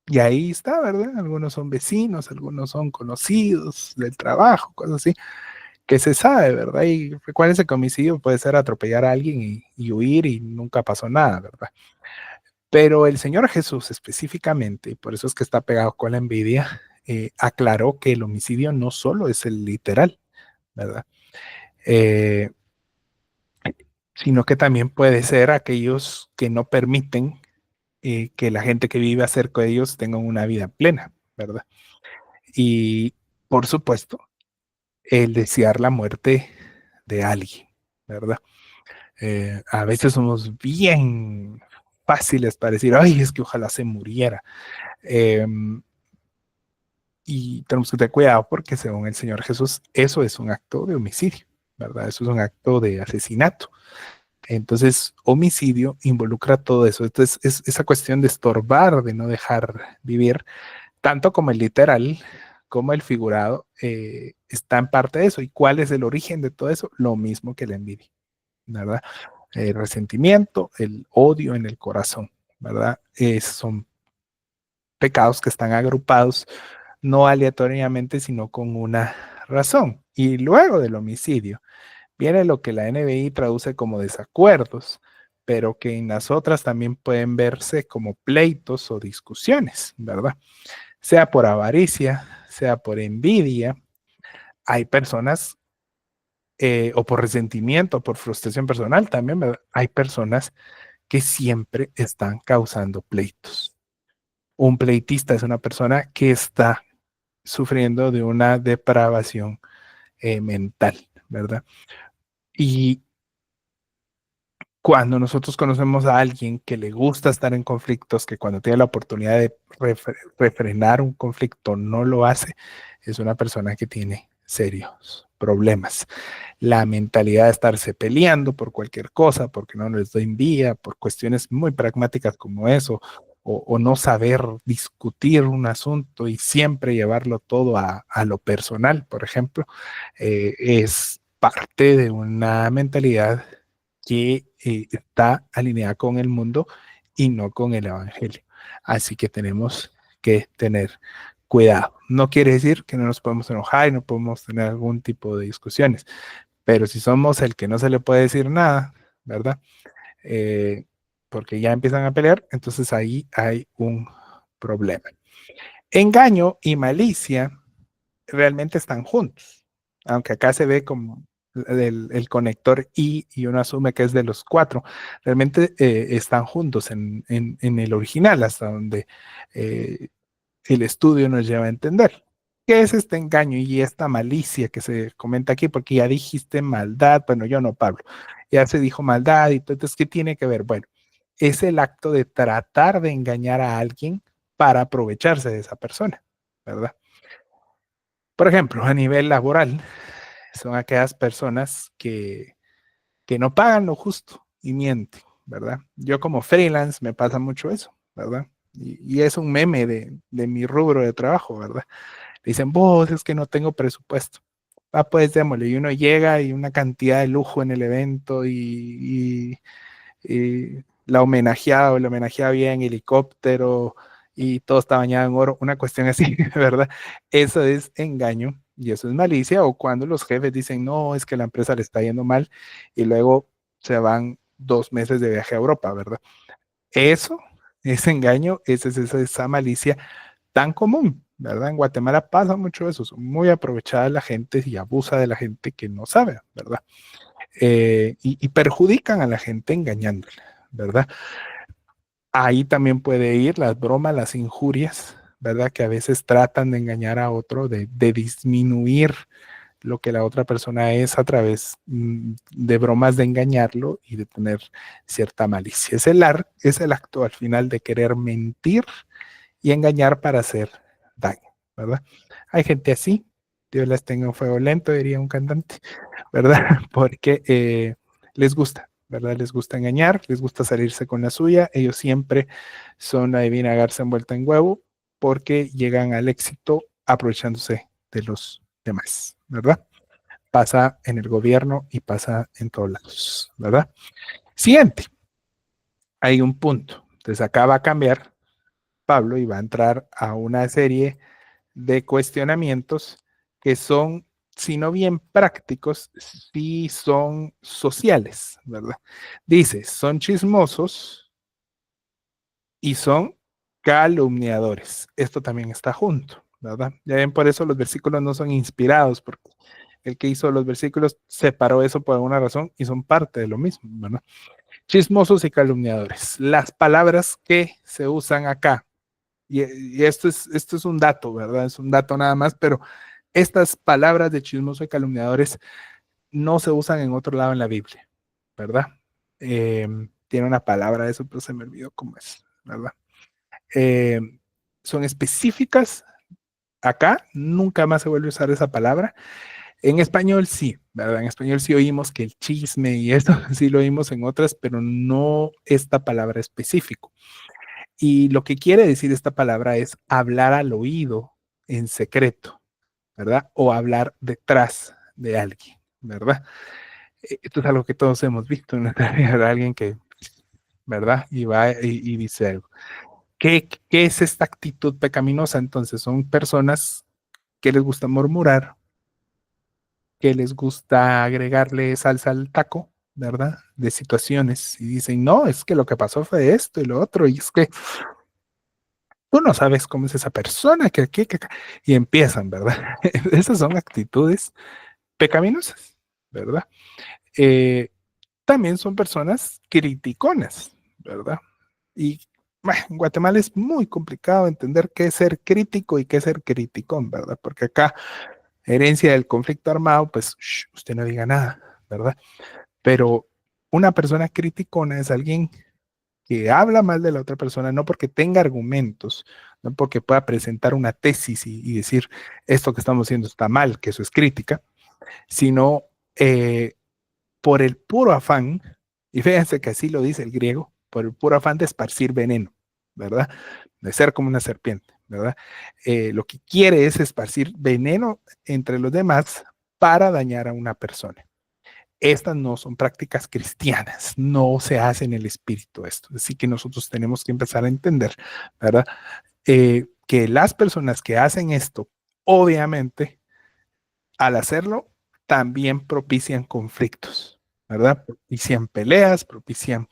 y ahí está, ¿verdad? Algunos son vecinos, algunos son conocidos del trabajo, cosas así, que se sabe, ¿verdad? Y cuál es el homicidio, puede ser atropellar a alguien y huir y nunca pasó nada, ¿verdad? Pero el Señor Jesús específicamente, por eso es que está pegado con la envidia, aclaró que el homicidio no solo es el literal, ¿verdad? Eh, sino que también puede ser aquellos que no permiten que la gente que vive cerca de ellos tenga una vida plena, ¿verdad? Y por supuesto, el desear la muerte de alguien, ¿verdad? A veces somos bien fáciles para decir, ay, es que ojalá se muriera. Eh, y tenemos que tener cuidado porque según el Señor Jesús, eso es un acto de homicidio, ¿verdad? Eso es un acto de asesinato. Entonces, homicidio involucra todo eso. Entonces, es esa cuestión de estorbar, de no dejar vivir, tanto como el literal como el figurado, está en parte de eso. ¿Y cuál es el origen de todo eso? Lo mismo que la envidia, ¿verdad? El resentimiento, el odio en el corazón, ¿verdad? Son pecados que están agrupados no aleatoriamente, sino con una razón. Y luego del homicidio viene lo que la NBI traduce como desacuerdos, pero que en las otras también pueden verse como pleitos o discusiones, ¿verdad? Sea por avaricia, sea por envidia, hay personas, o por resentimiento, por frustración personal también, ¿verdad? Hay personas que siempre están causando pleitos. Un pleitista es una persona que está sufriendo de una depravación mental, ¿verdad? Y cuando nosotros conocemos a alguien que le gusta estar en conflictos, que cuando tiene la oportunidad de refrenar un conflicto no lo hace, es una persona que tiene serios problemas. La mentalidad de estarse peleando por cualquier cosa, porque no les doy envía, por cuestiones muy pragmáticas como eso, o no saber discutir un asunto y siempre llevarlo todo a lo personal, por ejemplo, es parte de una mentalidad que está alineada con el mundo y no con el evangelio. Así que tenemos que tener cuidado. No quiere decir que no nos podemos enojar y no podemos tener algún tipo de discusiones, pero si somos el que no se le puede decir nada, ¿verdad? Eh, porque ya empiezan a pelear, entonces ahí hay un problema. Engaño y malicia realmente están juntos, aunque acá se ve como el conector y uno asume que es de los cuatro, realmente están juntos en el original, hasta donde eh, el estudio nos lleva a entender. ¿Qué es este engaño y esta malicia que se comenta aquí? Porque ya dijiste maldad, bueno, yo no, Pablo, ya se dijo maldad, y entonces, ¿qué tiene que ver? Bueno, es el acto de tratar de engañar a alguien para aprovecharse de esa persona, ¿verdad? Por ejemplo, a nivel laboral, son aquellas personas que no pagan lo justo y mienten, ¿verdad? Yo como freelance me pasa mucho eso, ¿verdad? Y es un meme de mi rubro de trabajo, ¿verdad? Dicen, vos es que no tengo presupuesto. Ah, pues démosle. Y uno llega y una cantidad de lujo en el evento y la homenajeada o la homenajeada bien en helicóptero y todo está bañado en oro, una cuestión así, ¿verdad? Eso es engaño y eso es malicia, o cuando los jefes dicen, no, es que la empresa le está yendo mal y luego se van 2 meses de viaje a Europa, ¿verdad? Eso es engaño, esa malicia tan común, ¿verdad? En Guatemala pasa mucho eso, son muy aprovechada la gente y abusa de la gente que no sabe, ¿verdad? Y perjudican a la gente engañándola, ¿verdad? Ahí también puede ir las bromas, las injurias, ¿verdad? Que a veces tratan de engañar a otro, de disminuir lo que la otra persona es a través de bromas de engañarlo y de tener cierta malicia. Es el acto al final de querer mentir y engañar para hacer daño, ¿verdad? Hay gente así, Dios las tenga en fuego lento, diría un cantante, ¿verdad? Porque les gusta, ¿verdad? Les gusta engañar, les gusta salirse con la suya, ellos siempre son la divina garza envuelta en huevo porque llegan al éxito aprovechándose de los demás, ¿verdad? Pasa en el gobierno y pasa en todos lados, ¿verdad? Siguiente, hay un punto. Entonces acá va a cambiar Pablo y va a entrar a una serie de cuestionamientos que son sino bien prácticos, sí son sociales, ¿verdad? Dice, son chismosos y son calumniadores. Esto también está junto, ¿verdad? Ya ven, por eso los versículos no son inspirados, porque el que hizo los versículos separó eso por alguna razón y son parte de lo mismo, ¿verdad? Chismosos y calumniadores. Las palabras que se usan acá, y esto es un dato, ¿verdad? Es un dato nada más, pero estas palabras de chismoso y calumniadores no se usan en otro lado en la Biblia, ¿verdad? Tiene una palabra de eso, pero se me olvidó cómo es, ¿verdad? Eh, son específicas. Acá nunca más se vuelve a usar esa palabra. En español sí, ¿verdad? En español sí oímos que el chisme y esto sí lo oímos en otras, pero no esta palabra específico. Y lo que quiere decir esta palabra es hablar al oído en secreto, ¿verdad? O hablar detrás de alguien, ¿verdad? Esto es algo que todos hemos visto en nuestra vida, ¿verdad? Alguien que, ¿verdad? Y va y dice algo. ¿Qué es esta actitud pecaminosa? Entonces, son personas que les gusta murmurar, que les gusta agregarle salsa al taco, ¿verdad? De situaciones y dicen, no, es que lo que pasó fue esto y lo otro, y es que tú no sabes cómo es esa persona, y empiezan, ¿verdad? Esas son actitudes pecaminosas, ¿verdad? Eh, también son personas criticonas, ¿verdad? Y bueno, en Guatemala es muy complicado entender qué es ser crítico y qué es ser criticón, ¿verdad? Porque acá, herencia del conflicto armado, pues usted no diga nada, ¿verdad? Pero una persona criticona es alguien que habla mal de la otra persona, no porque tenga argumentos, no porque pueda presentar una tesis y decir esto que estamos haciendo está mal, que eso es crítica, sino por el puro afán, y fíjense que así lo dice el griego, por el puro afán de esparcir veneno, ¿verdad? De ser como una serpiente, ¿verdad? Lo que quiere es esparcir veneno entre los demás para dañar a una persona. Estas no son prácticas cristianas, no se hace en el espíritu esto. Así que nosotros tenemos que empezar a entender, ¿verdad? Que las personas que hacen esto, obviamente, al hacerlo, también propician conflictos, ¿verdad? Propician peleas, propician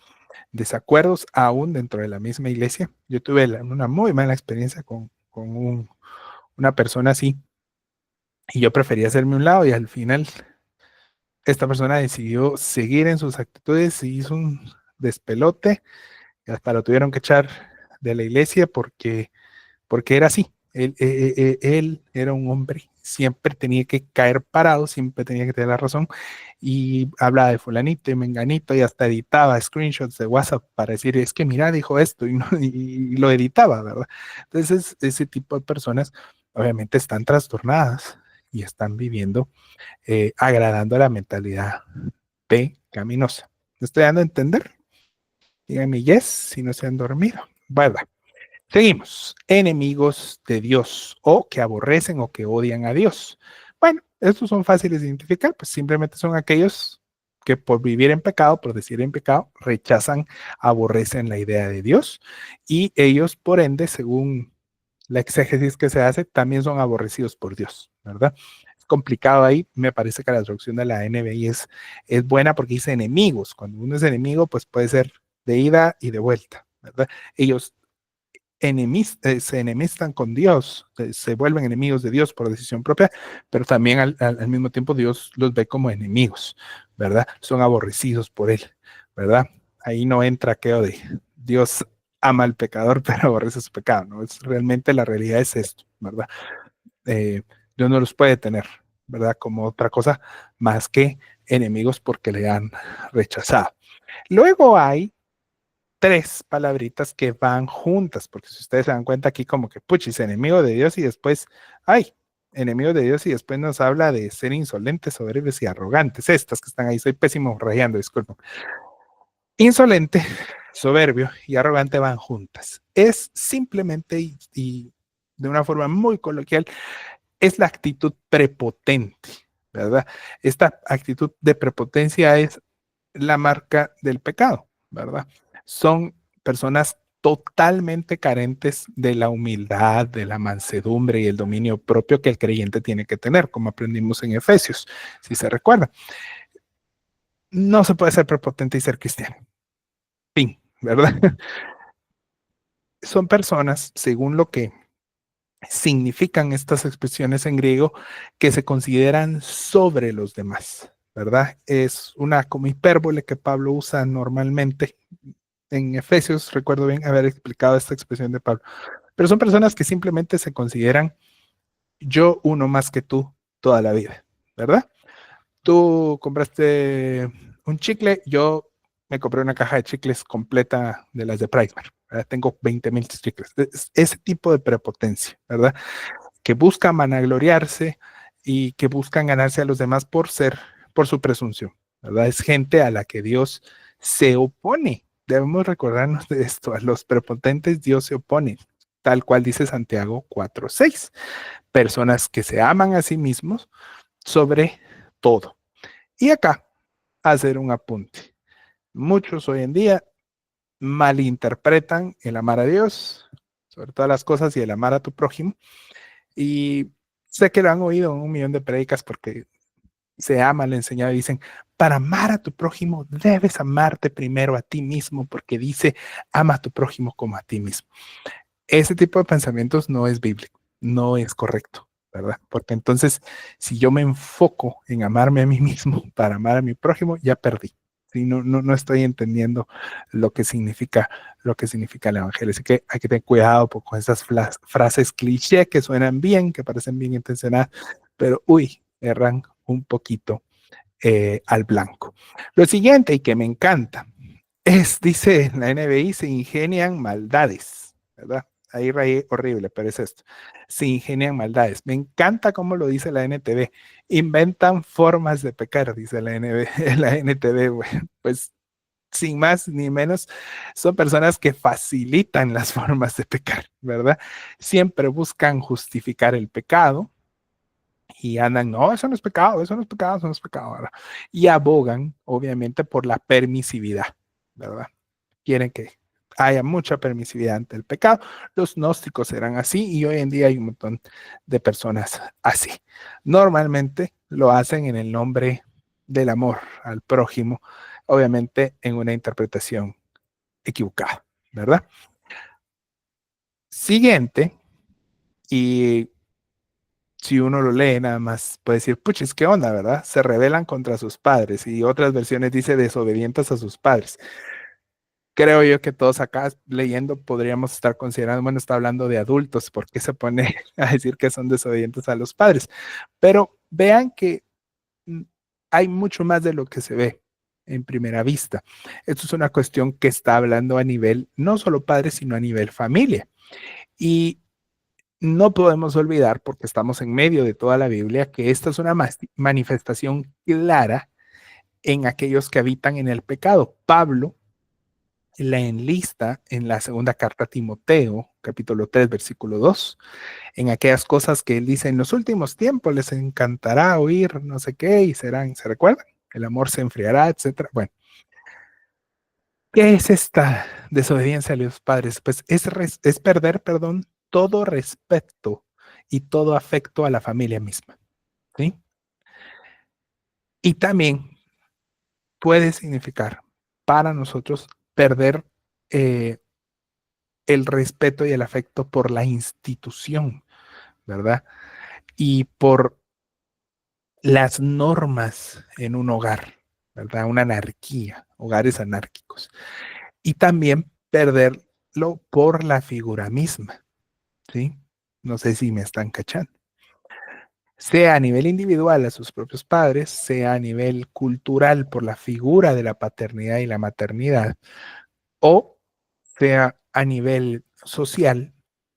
desacuerdos, aún dentro de la misma iglesia. Yo tuve una muy mala experiencia con una persona así, y yo prefería hacerme un lado, y al final esta persona decidió seguir en sus actitudes y hizo un despelote, y hasta lo tuvieron que echar de la iglesia porque era así. Él era un hombre, siempre tenía que caer parado, siempre tenía que tener la razón, y hablaba de fulanito y menganito y hasta editaba screenshots de WhatsApp para decir, es que mira, dijo esto, y, no, y lo editaba, ¿verdad? Entonces, ese tipo de personas obviamente están trastornadas y están viviendo agradando a la mentalidad pecaminosa. ¿Me estoy dando a entender? Díganme yes si no se han dormido. Bueno, seguimos. Enemigos de Dios o que aborrecen o que odian a Dios. Bueno, estos son fáciles de identificar, pues simplemente son aquellos que por vivir en pecado, por decir en pecado, rechazan, aborrecen la idea de Dios y ellos, por ende, según la exégesis que se hace, también son aborrecidos por Dios, ¿verdad? Es complicado ahí, me parece que la traducción de la NBI es buena porque dice enemigos. Cuando uno es enemigo, pues puede ser de ida y de vuelta, ¿verdad? Ellos se enemistan con Dios, se vuelven enemigos de Dios por decisión propia, pero también al mismo tiempo Dios los ve como enemigos, ¿verdad? Son aborrecidos por Él, ¿verdad? Ahí no entra aquello de Dios ama al pecador, pero aborrece su pecado, ¿no? Es, realmente la realidad es esto, ¿verdad? Dios no los puede tener, ¿verdad? Como otra cosa más que enemigos porque le han rechazado. Luego hay tres palabritas que van juntas, porque si ustedes se dan cuenta aquí como que, puchis, enemigo de Dios y después, ay, enemigo de Dios y después nos habla de ser insolentes, soberbios y arrogantes. Estas que están ahí, soy pésimo rayando, disculpen. Insolente, soberbio y arrogante van juntas. Es simplemente y de una forma muy coloquial, es la actitud prepotente, ¿verdad? Esta actitud de prepotencia es la marca del pecado, ¿verdad? Son personas totalmente carentes de la humildad, de la mansedumbre y el dominio propio que el creyente tiene que tener, como aprendimos en Efesios, si se recuerda. No se puede ser prepotente y ser cristiano. Fin, ¿verdad? Son personas, según lo que significan estas expresiones en griego, que se consideran sobre los demás, ¿verdad? Es una como hipérbole que Pablo usa normalmente. En Efesios, recuerdo bien haber explicado esta expresión de Pablo, pero son personas que simplemente se consideran yo uno más que tú toda la vida, ¿verdad? Tú compraste un chicle, yo me compré una caja de chicles completa de las de Pricemark, ¿verdad? Tengo 20,000 chicles. Ese tipo de prepotencia, ¿verdad? Que buscan vanagloriarse y que buscan ganarse a los demás por su presunción, ¿verdad? Es gente a la que Dios se opone. Debemos recordarnos de esto, a los prepotentes Dios se opone, tal cual dice Santiago 4:6. Personas que se aman a sí mismos sobre todo. Y acá, hacer un apunte. Muchos hoy en día malinterpretan el amar a Dios, sobre todas las cosas, y el amar a tu prójimo. Y sé que lo han oído en 1,000,000 de predicas porque se ama, le enseñado y dicen, para amar a tu prójimo debes amarte primero a ti mismo porque dice, ama a tu prójimo como a ti mismo. Ese tipo de pensamientos no es bíblico, no es correcto, ¿verdad? Porque entonces, si yo me enfoco en amarme a mí mismo para amar a mi prójimo, ya perdí. ¿Sí? No estoy entendiendo lo que significa el evangelio. Así que hay que tener cuidado con esas frases cliché que suenan bien, que parecen bien intencionadas, pero uy, erran un poquito al blanco. Lo siguiente, y que me encanta, dice la NBI, se ingenian maldades, ¿verdad? Ahí reí horrible, pero es esto. Se ingenian maldades. Me encanta cómo lo dice la NTV. Inventan formas de pecar, dice la, la NTV. Bueno, pues sin más ni menos, son personas que facilitan las formas de pecar, ¿verdad? Siempre buscan justificar el pecado y andan, no, eso no es pecado, eso no es pecado, eso no es pecado, ¿verdad? Y abogan, obviamente, por la permisividad, ¿verdad? Quieren que haya mucha permisividad ante el pecado. Los gnósticos eran así y hoy en día hay un montón de personas así. Normalmente lo hacen en el nombre del amor al prójimo, obviamente en una interpretación equivocada, ¿verdad? Siguiente, y si uno lo lee nada más puede decir, puches, ¿qué onda, verdad? Se rebelan contra sus padres y otras versiones dice desobedientes a sus padres. Creo yo que todos acá leyendo podríamos estar considerando, bueno, está hablando de adultos, ¿por qué se pone a decir que son desobedientes a los padres? Pero vean que hay mucho más de lo que se ve en primera vista. Esto es una cuestión que está hablando a nivel, no solo padres, sino a nivel familia. Y no podemos olvidar, porque estamos en medio de toda la Biblia, que esta es una manifestación clara en aquellos que habitan en el pecado. Pablo la enlista en la segunda carta a Timoteo, capítulo 3, versículo 2, en aquellas cosas que él dice, en los últimos tiempos les encantará oír no sé qué y serán, ¿se recuerdan? El amor se enfriará, etcétera. Bueno, ¿qué es esta desobediencia a los padres? Pues es perder, perdón, todo respeto y todo afecto a la familia misma, ¿sí? Y también puede significar para nosotros perder el respeto y el afecto por la institución, ¿verdad? Y por las normas en un hogar, ¿verdad? Una anarquía, hogares anárquicos. Y también perderlo por la figura misma, ¿sí? No sé si me están cachando. Sea a nivel individual a sus propios padres, sea a nivel cultural por la figura de la paternidad y la maternidad, o sea a nivel social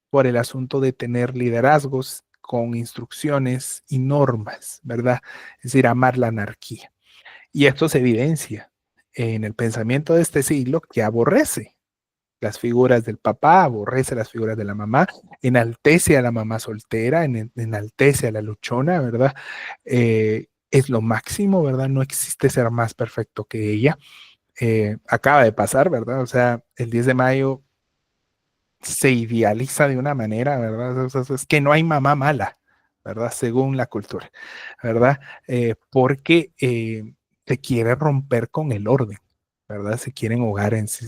por el asunto de tener liderazgos con instrucciones y normas, ¿verdad? Es decir, amar la anarquía. Y esto se evidencia en el pensamiento de este siglo que aborrece las figuras del papá, aborrece las figuras de la mamá, enaltece a la mamá soltera, enaltece a la luchona, ¿verdad? Es lo máximo, ¿verdad? No existe ser más perfecto que ella. Acaba de pasar, ¿verdad? O sea, el 10 de mayo se idealiza de una manera, ¿verdad? Es que no hay mamá mala, ¿verdad? Según la cultura, ¿verdad? Porque se quiere romper con el orden, ¿verdad? Se quieren hogares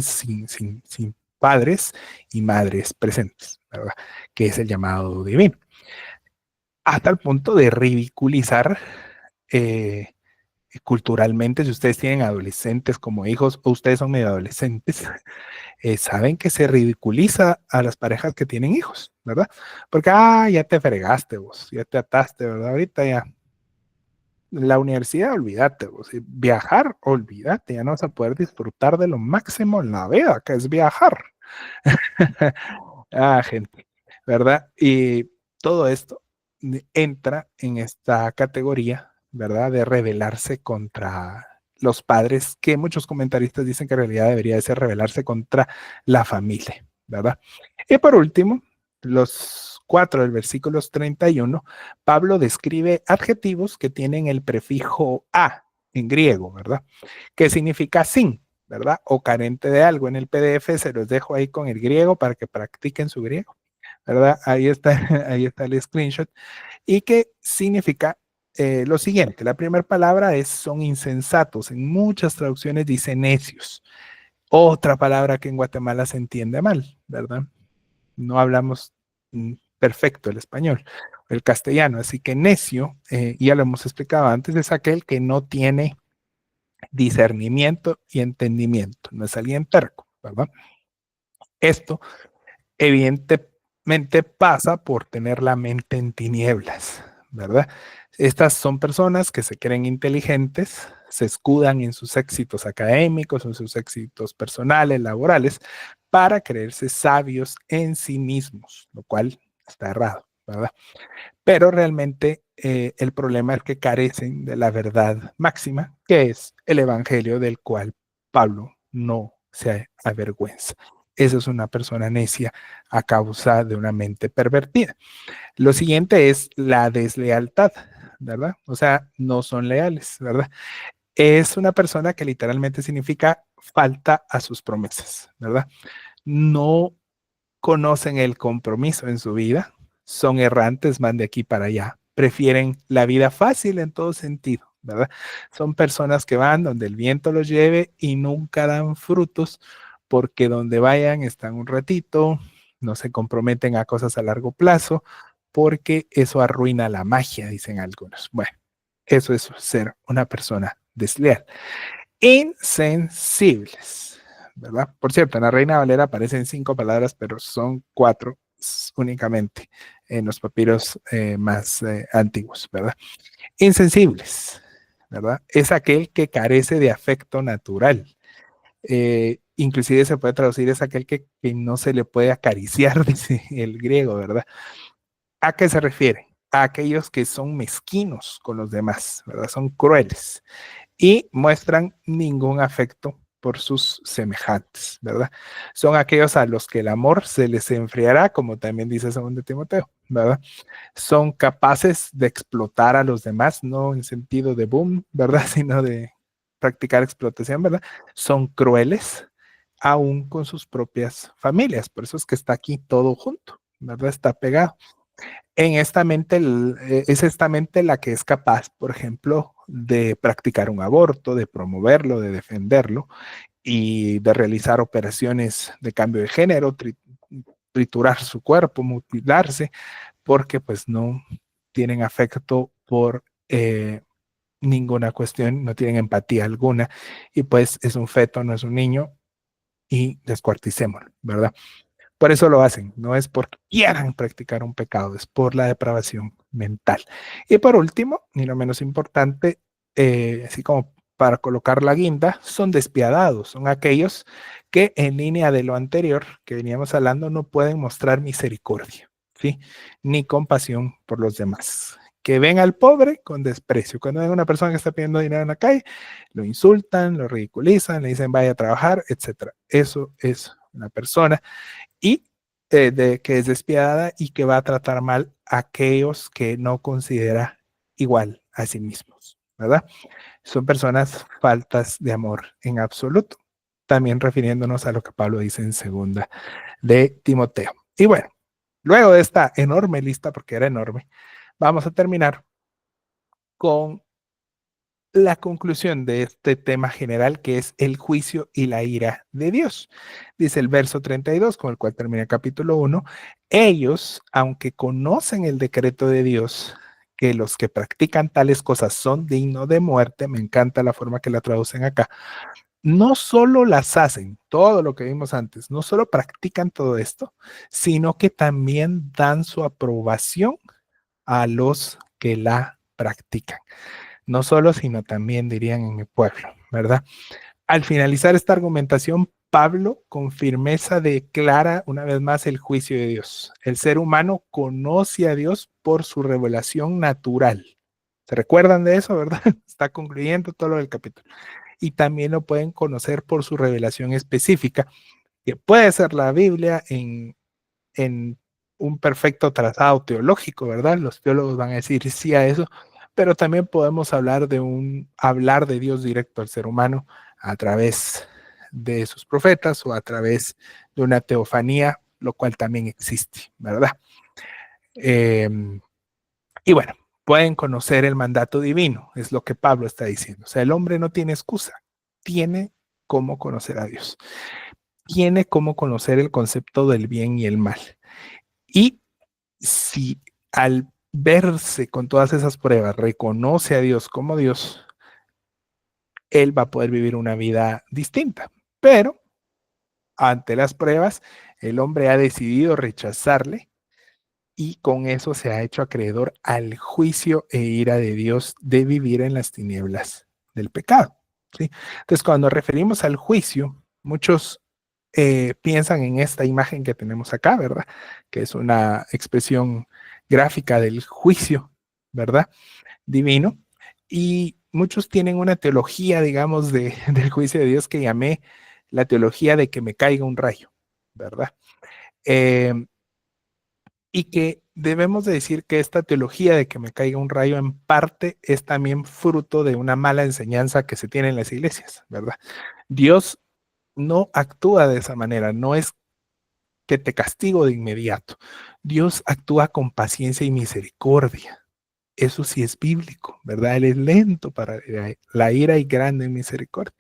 sin padres y madres presentes, ¿verdad? Que es el llamado divino. Hasta el punto de ridiculizar eh, culturalmente, si ustedes tienen adolescentes como hijos o ustedes son medio adolescentes, saben que se ridiculiza a las parejas que tienen hijos, ¿verdad? Porque, ya te fregaste vos, ya te ataste, ¿verdad? Ahorita ya, la universidad, olvídate vos, y viajar, olvídate, ya no vas a poder disfrutar de lo máximo en la vida, que es viajar. Gente, ¿verdad? Y todo esto entra en esta categoría, ¿verdad? De rebelarse contra los padres, que muchos comentaristas dicen que en realidad debería de ser rebelarse contra la familia, ¿verdad? Y por último, los 4 del versículo 31, Pablo describe adjetivos que tienen el prefijo a en griego, ¿verdad? Que significa sin, ¿verdad? O carente de algo. En el PDF se los dejo ahí con el griego para que practiquen su griego, ¿verdad? Ahí está, ahí está el screenshot. Y que significa lo siguiente. La primera palabra es son insensatos. En muchas traducciones dice necios. Otra palabra que en Guatemala se entiende mal, ¿verdad? No hablamos perfecto el español, el castellano. Así que necio, ya lo hemos explicado antes, es aquel que no tiene discernimiento y entendimiento. No es alguien terco, ¿verdad? Esto evidentemente pasa por tener la mente en tinieblas, ¿verdad? Estas son personas que se creen inteligentes, se escudan en sus éxitos académicos, en sus éxitos personales, laborales, para creerse sabios en sí mismos, lo cual está errado, ¿verdad? Pero realmente el problema es que carecen de la verdad máxima, que es el evangelio del cual Pablo no se avergüenza. Esa es una persona necia a causa de una mente pervertida. Lo siguiente es la deslealtad, ¿verdad? O sea, no son leales, ¿verdad? Es una persona que literalmente significa falta a sus promesas, ¿verdad? No conocen el compromiso en su vida, son errantes, van de aquí para allá, prefieren la vida fácil en todo sentido, ¿verdad? Son personas que van donde el viento los lleve y nunca dan frutos porque donde vayan están un ratito, no se comprometen a cosas a largo plazo porque eso arruina la magia, dicen algunos. Bueno, eso es ser una persona desleal. Insensibles, ¿verdad? Por cierto, en la Reina Valera aparecen 5 palabras, pero son 4 únicamente en los papiros más antiguos, ¿verdad? Insensibles, ¿verdad? Es aquel que carece de afecto natural. Inclusive se puede traducir, es aquel que no se le puede acariciar, dice el griego, ¿verdad? ¿A qué se refiere? A aquellos que son mezquinos con los demás, ¿verdad? Son crueles y muestran ningún afecto por sus semejantes, ¿verdad? Son aquellos a los que el amor se les enfriará, como también dice 2 Timoteo, ¿verdad? Son capaces de explotar a los demás, no en sentido de boom, ¿verdad? Sino de practicar explotación, ¿verdad? Son crueles aún con sus propias familias, por eso es que está aquí todo junto, ¿verdad? Está pegado en esta mente, es esta mente la que es capaz, por ejemplo, de practicar un aborto, de promoverlo, de defenderlo y de realizar operaciones de cambio de género, triturar su cuerpo, mutilarse, porque pues no tienen afecto por ninguna cuestión, no tienen empatía alguna y pues es un feto, no es un niño y descuarticémoslo, ¿verdad? Por eso lo hacen, no es porque quieran practicar un pecado, es por la depravación mental. Y por último, y no menos importante, así como para colocar la guinda, son despiadados, son aquellos que en línea de lo anterior que veníamos hablando no pueden mostrar misericordia, ¿sí? Ni compasión por los demás. Que ven al pobre con desprecio. Cuando ven a una persona que está pidiendo dinero en la calle, lo insultan, lo ridiculizan, le dicen vaya a trabajar, etc. Eso es una persona y que es despiadada y que va a tratar mal a aquellos que no considera igual a sí mismos, ¿verdad? Son personas faltas de amor en absoluto. también refiriéndonos a lo que Pablo dice en segunda de Timoteo. Y bueno, luego de esta enorme lista, porque era enorme, vamos a terminar con la conclusión de este tema general, que es el juicio y la ira de Dios. Dice el verso 32, con el cual termina el capítulo 1, ellos, aunque conocen el decreto de Dios, que los que practican tales cosas son dignos de muerte, me encanta la forma que la traducen acá, no solo las hacen, todo lo que vimos antes, no solo practican todo esto, sino que también dan su aprobación a los que la practican. No solo, sino también dirían en mi pueblo, ¿verdad? Al finalizar esta argumentación, Pablo con firmeza declara una vez más el juicio de Dios. El ser humano conoce a Dios por su revelación natural. ¿Se recuerdan de eso, verdad? Está concluyendo todo lo del capítulo. Y también lo pueden conocer por su revelación específica, que puede ser la Biblia en un perfecto trazado teológico, ¿verdad? Los teólogos van a decir sí a eso, pero también podemos hablar de Dios directo al ser humano a través de sus profetas o a través de una teofanía, lo cual también existe, ¿verdad? Eh, y bueno, pueden conocer el mandato divino, es lo que Pablo está diciendo. O sea, el hombre no tiene excusa, tiene cómo conocer a Dios, tiene cómo conocer el concepto del bien y el mal. Y si al verse con todas esas pruebas reconoce a Dios como Dios, él va a poder vivir una vida distinta. Pero ante las pruebas, el hombre ha decidido rechazarle y con eso se ha hecho acreedor al juicio e ira de Dios de vivir en las tinieblas del pecado. ¿Sí? Entonces, cuando referimos al juicio, muchos piensan en esta imagen que tenemos acá, ¿verdad? Que es una expresión gráfica del juicio, ¿verdad? Divino. Y muchos tienen una teología, digamos, del juicio de Dios que llamé la teología de que me caiga un rayo, ¿verdad? Eh, y que debemos de decir que esta teología de que me caiga un rayo en parte es también fruto de una mala enseñanza que se tiene en las iglesias, ¿verdad? Dios no actúa de esa manera, no es que te castigo de inmediato. Dios actúa con paciencia y misericordia. Eso sí es bíblico, ¿verdad? Él es lento para la ira y grande en misericordia.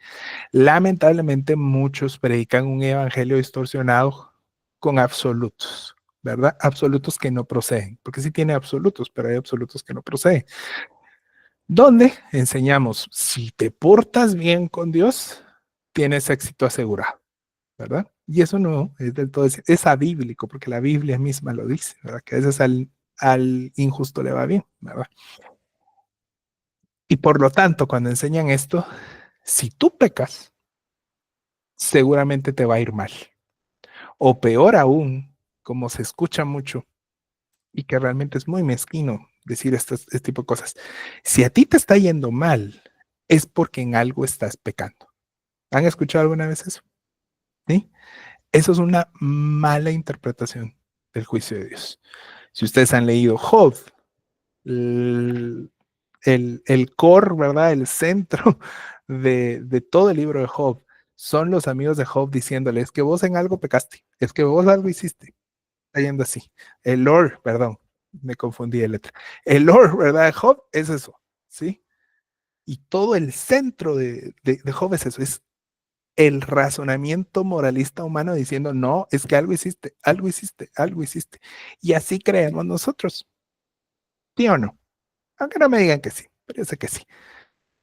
Lamentablemente muchos predican un evangelio distorsionado con absolutos, ¿verdad? Absolutos que no proceden, porque sí tiene absolutos, pero hay absolutos que no proceden. Donde enseñamos, si te portas bien con Dios, tienes éxito asegurado, ¿verdad? Y eso no es del todo, es abíblico, porque la Biblia misma lo dice, ¿verdad? Que a veces al injusto le va bien, ¿verdad? Y por lo tanto, cuando enseñan esto, si tú pecas, seguramente te va a ir mal. O peor aún, como se escucha mucho y que realmente es muy mezquino decir este tipo de cosas, si a ti te está yendo mal, es porque en algo estás pecando. ¿Han escuchado alguna vez eso? ¿Sí? Eso es una mala interpretación del juicio de Dios. Si ustedes han leído Job, el core, ¿verdad? El centro de todo el libro de Job son los amigos de Job diciéndole, es que vos en algo pecaste, es que vos algo hiciste, está yendo así. El Lord, perdón, me confundí de letra. El Lord, ¿verdad? De Job es eso, ¿sí? Y todo el centro de Job es eso, es el razonamiento moralista humano diciendo, no, es que algo hiciste, algo hiciste, algo hiciste. Y así creemos nosotros, ¿sí o no? Aunque no me digan que sí, pero yo sé que sí,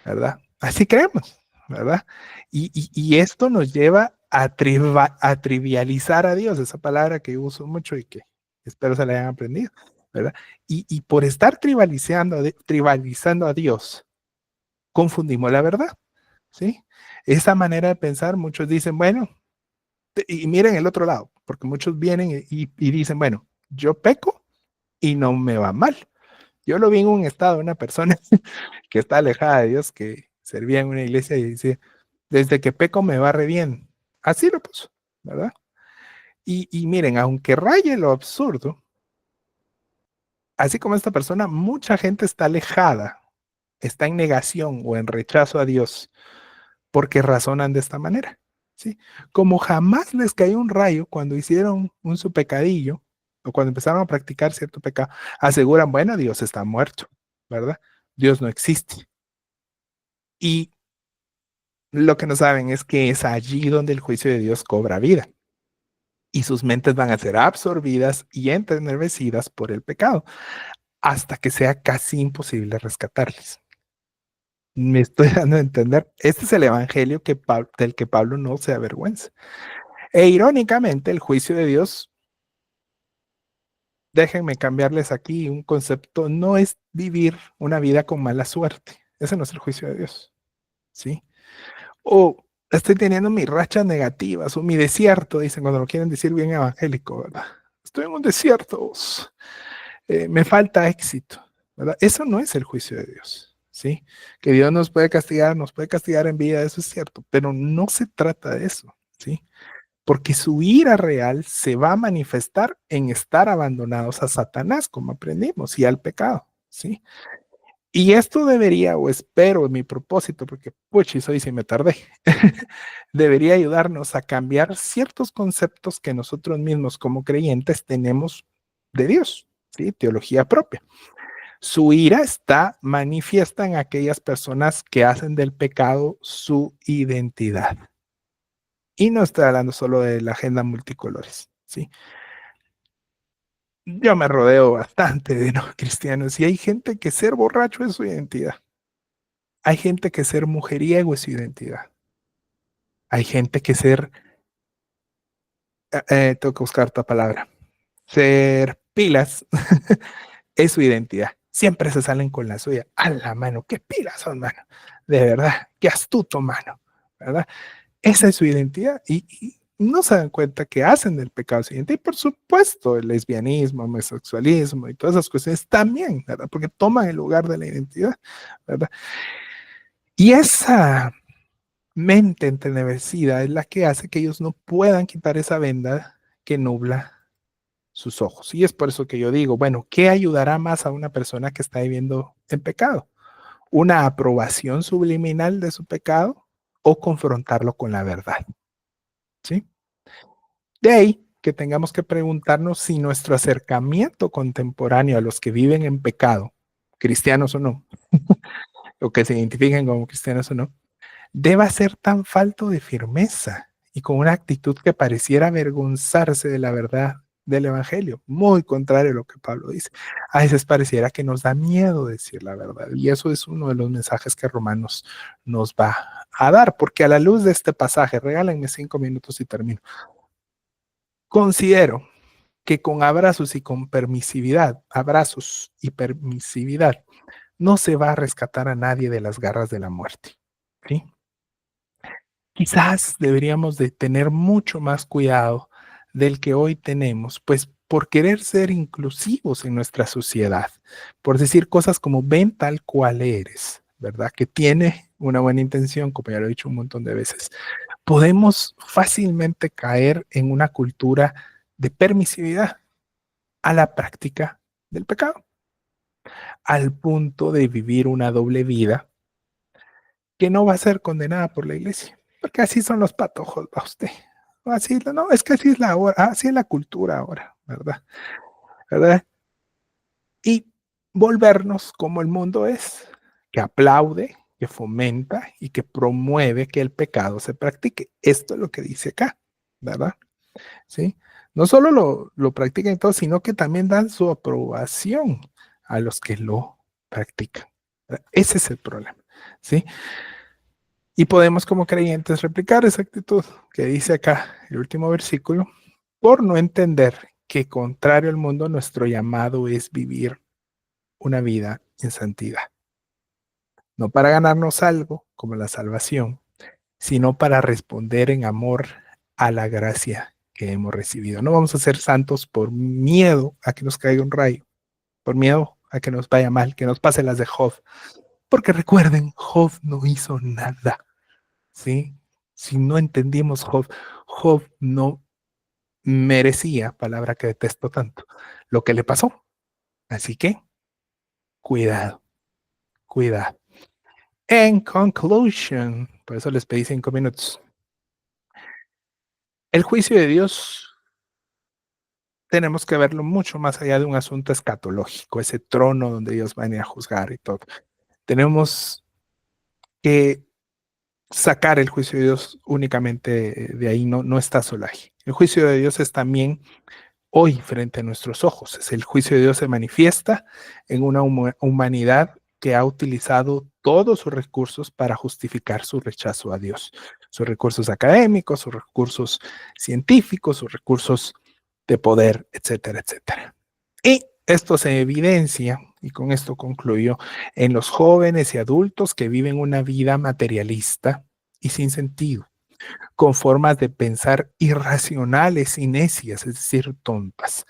¿verdad? Así creemos, ¿verdad? Y esto nos lleva a trivializar a Dios, esa palabra que yo uso mucho y que espero se la hayan aprendido, ¿verdad? Y por estar tribalizando a Dios, confundimos la verdad, ¿sí? Esa manera de pensar, muchos dicen, bueno, y miren el otro lado, porque muchos vienen y dicen, bueno, yo peco y no me va mal. Yo lo vi en un estado de una persona que está alejada de Dios, que servía en una iglesia y dice, desde que peco me va re bien. Así lo puso, ¿verdad? Y miren, aunque raye lo absurdo, así como esta persona, mucha gente está alejada, está en negación o en rechazo a Dios porque razonan de esta manera. ¿sí? Como jamás les cayó un rayo cuando hicieron un su pecadillo o cuando empezaron a practicar cierto pecado, aseguran, bueno, Dios está muerto, ¿verdad? Dios no existe. Y lo que no saben es que es allí donde el juicio de Dios cobra vida y sus mentes van a ser absorbidas y entenebrecidas por el pecado hasta que sea casi imposible rescatarles. Me estoy dando a entender. Este es el evangelio del que Pablo no se avergüenza. E irónicamente, el juicio de Dios, déjenme cambiarles aquí un concepto, no es vivir una vida con mala suerte. Ese no es el juicio de Dios, ¿sí? O estoy teniendo mis rachas negativas o mi desierto, dicen cuando lo quieren decir bien evangélico, ¿verdad? Estoy en un desierto, me falta éxito, ¿verdad? Eso no es el juicio de Dios, ¿sí? Que Dios nos puede castigar en vida, eso es cierto, pero no se trata de eso, ¿sí? Porque su ira real se va a manifestar en estar abandonados a Satanás, como aprendimos, y al pecado, ¿sí? Y esto debería, o espero, mi propósito, porque puchis, hoy sí me tardé, debería ayudarnos a cambiar ciertos conceptos que nosotros mismos como creyentes tenemos de Dios, ¿sí? Teología propia. Su ira está manifiesta en aquellas personas que hacen del pecado su identidad. Y no estoy hablando solo de la agenda multicolores, ¿sí? Yo me rodeo bastante de no cristianos y hay gente que ser borracho es su identidad. Hay gente que ser mujeriego es su identidad. Hay gente que ser, tengo que buscar otra palabra, ser pilas es su identidad. Siempre se salen con la suya. A la mano, qué pilas son, mano. De verdad, qué astuto, mano. ¿Verdad? Esa es su identidad y no se dan cuenta que hacen del pecado su identidad. Y por supuesto, el lesbianismo, homosexualismo y todas esas cuestiones también, ¿verdad? Porque toman el lugar de la identidad, ¿verdad? Y esa mente entenebrecida es la que hace que ellos no puedan quitar esa venda que nubla sus ojos. Y es por eso que yo digo, bueno, ¿qué ayudará más a una persona que está viviendo en pecado? ¿Una aprobación subliminal de su pecado o confrontarlo con la verdad? ¿Sí? De ahí que tengamos que preguntarnos si nuestro acercamiento contemporáneo a los que viven en pecado, cristianos o no, o que se identifiquen como cristianos o no, deba ser tan falto de firmeza y con una actitud que pareciera avergonzarse de la verdad del Evangelio, muy contrario a lo que Pablo dice. A veces pareciera que nos da miedo decir la verdad y eso es uno de los mensajes que Romanos nos va a dar, porque a la luz de este pasaje, regálenme 5 minutos y termino. Considero que con abrazos y con permisividad, abrazos y permisividad, no se va a rescatar a nadie de las garras de la muerte, ¿sí? Quizás deberíamos de tener mucho más cuidado del que hoy tenemos, pues por querer ser inclusivos en nuestra sociedad, por decir cosas como ven tal cual eres, ¿verdad? Que tiene una buena intención, como ya lo he dicho un montón de veces. Podemos fácilmente caer en una cultura de permisividad a la práctica del pecado, al punto de vivir una doble vida que no va a ser condenada por la iglesia, porque así son los patojos, va usted. Así, no, es que así es la hora, así es la cultura ahora, ¿verdad? ¿Verdad? Y volvernos como el mundo es, que aplaude, que fomenta y que promueve que el pecado se practique. Esto es lo que dice acá, ¿verdad? ¿Sí? No solo lo practican todos, sino que también dan su aprobación a los que lo practican. Ese es el problema, ¿sí? Y podemos como creyentes replicar esa actitud que dice acá el último versículo, por no entender que contrario al mundo nuestro llamado es vivir una vida en santidad, no para ganarnos algo como la salvación, sino para responder en amor a la gracia que hemos recibido. No vamos a ser santos por miedo a que nos caiga un rayo, por miedo a que nos vaya mal, que nos pase las de Job. Porque recuerden, Job no hizo nada, ¿sí? Si no entendimos Job, Job no merecía, palabra que detesto tanto, lo que le pasó. Así que, cuidado, cuidado. En conclusion, por eso les pedí 5 minutos. El juicio de Dios tenemos que verlo mucho más allá de un asunto escatológico, ese trono donde Dios va a venir a juzgar y todo. Tenemos que sacar el juicio de Dios únicamente de ahí, no está solo ahí. El juicio de Dios es también hoy frente a nuestros ojos. El juicio de Dios se manifiesta en una humanidad que ha utilizado todos sus recursos para justificar su rechazo a Dios. Sus recursos académicos, sus recursos científicos, sus recursos de poder, etcétera, etcétera. Y esto se evidencia, y con esto concluyo, en los jóvenes y adultos que viven una vida materialista y sin sentido, con formas de pensar irracionales y necias, es decir, tontas.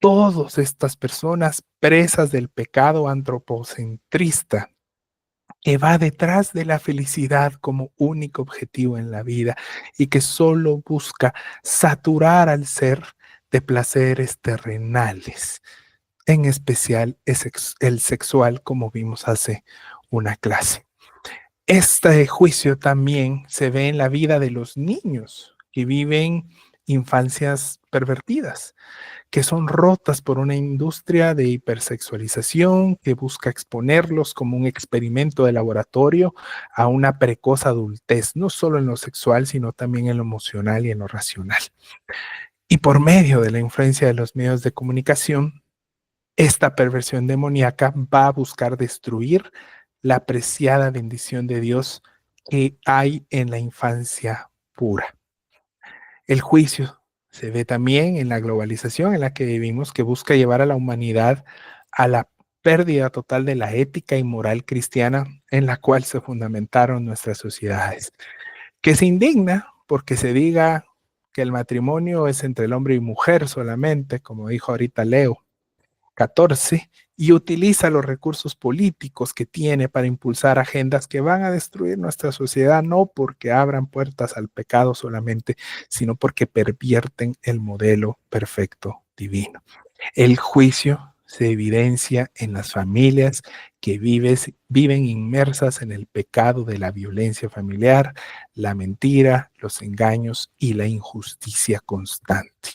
Todas estas personas presas del pecado antropocentrista que va detrás de la felicidad como único objetivo en la vida y que solo busca saturar al ser de placeres terrenales, en especial el sexual, como vimos hace una clase. Este juicio también se ve en la vida de los niños que viven infancias pervertidas, que son rotas por una industria de hipersexualización que busca exponerlos como un experimento de laboratorio a una precoz adultez, no solo en lo sexual, sino también en lo emocional y en lo racional. Y por medio de la influencia de los medios de comunicación, esta perversión demoníaca va a buscar destruir la apreciada bendición de Dios que hay en la infancia pura. El juicio se ve también en la globalización en la que vivimos, que busca llevar a la humanidad a la pérdida total de la ética y moral cristiana en la cual se fundamentaron nuestras sociedades, que se indigna porque se diga que el matrimonio es entre el hombre y mujer solamente, como dijo ahorita Leo 14, y utiliza los recursos políticos que tiene para impulsar agendas que van a destruir nuestra sociedad, no porque abran puertas al pecado solamente, sino porque pervierten el modelo perfecto divino. El juicio se evidencia en las familias que viven inmersas en el pecado de la violencia familiar, la mentira, los engaños y la injusticia constante,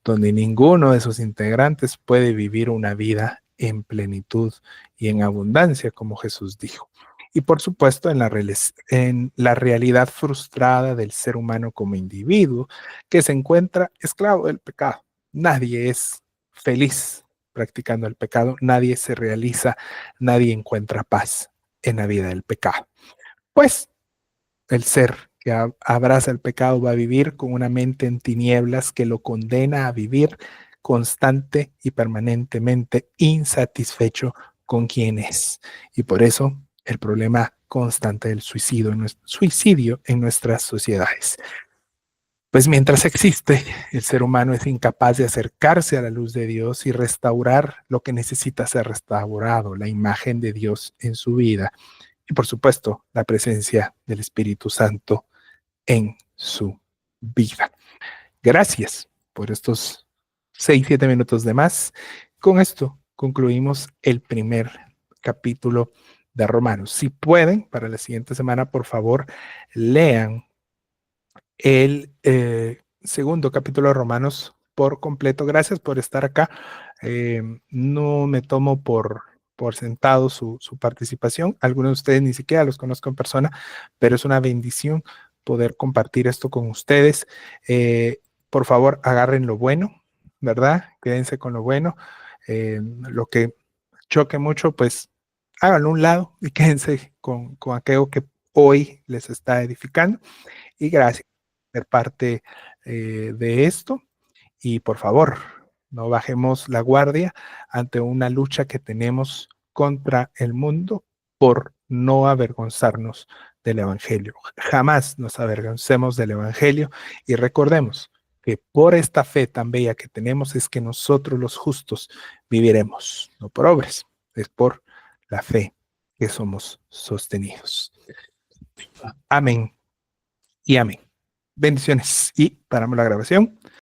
donde ninguno de sus integrantes puede vivir una vida en plenitud y en abundancia, como Jesús dijo. Y por supuesto, en la realidad frustrada del ser humano como individuo que se encuentra esclavo del pecado. Nadie es feliz practicando el pecado, nadie se realiza, nadie encuentra paz en la vida del pecado. Pues el ser que abraza el pecado va a vivir con una mente en tinieblas que lo condena a vivir constante y permanentemente insatisfecho con quien es. Y por eso el problema constante del suicidio en nuestras sociedades. Pues mientras existe, el ser humano es incapaz de acercarse a la luz de Dios y restaurar lo que necesita ser restaurado, la imagen de Dios en su vida y por supuesto la presencia del Espíritu Santo en su vida. Gracias por estos 6, 7 minutos de más. Con esto concluimos el primer capítulo de Romanos. Si pueden, para la siguiente semana, por favor, lean el segundo capítulo de Romanos por completo. Gracias por estar acá. No me tomo por sentado su participación. Algunos de ustedes ni siquiera los conozco en persona, pero es una bendición poder compartir esto con ustedes. Por favor, agarren lo bueno, ¿verdad? Quédense con lo bueno. Lo que choque mucho, pues háganlo a un lado y quédense con aquello que hoy les está edificando. Y gracias por ser parte de esto. Y por favor, no bajemos la guardia ante una lucha que tenemos contra el mundo por no avergonzarnos del Evangelio. Jamás nos avergoncemos del Evangelio y recordemos que por esta fe tan bella que tenemos es que nosotros los justos viviremos, no por obras, es por la fe que somos sostenidos. Amén y amén. Bendiciones y paramos la grabación.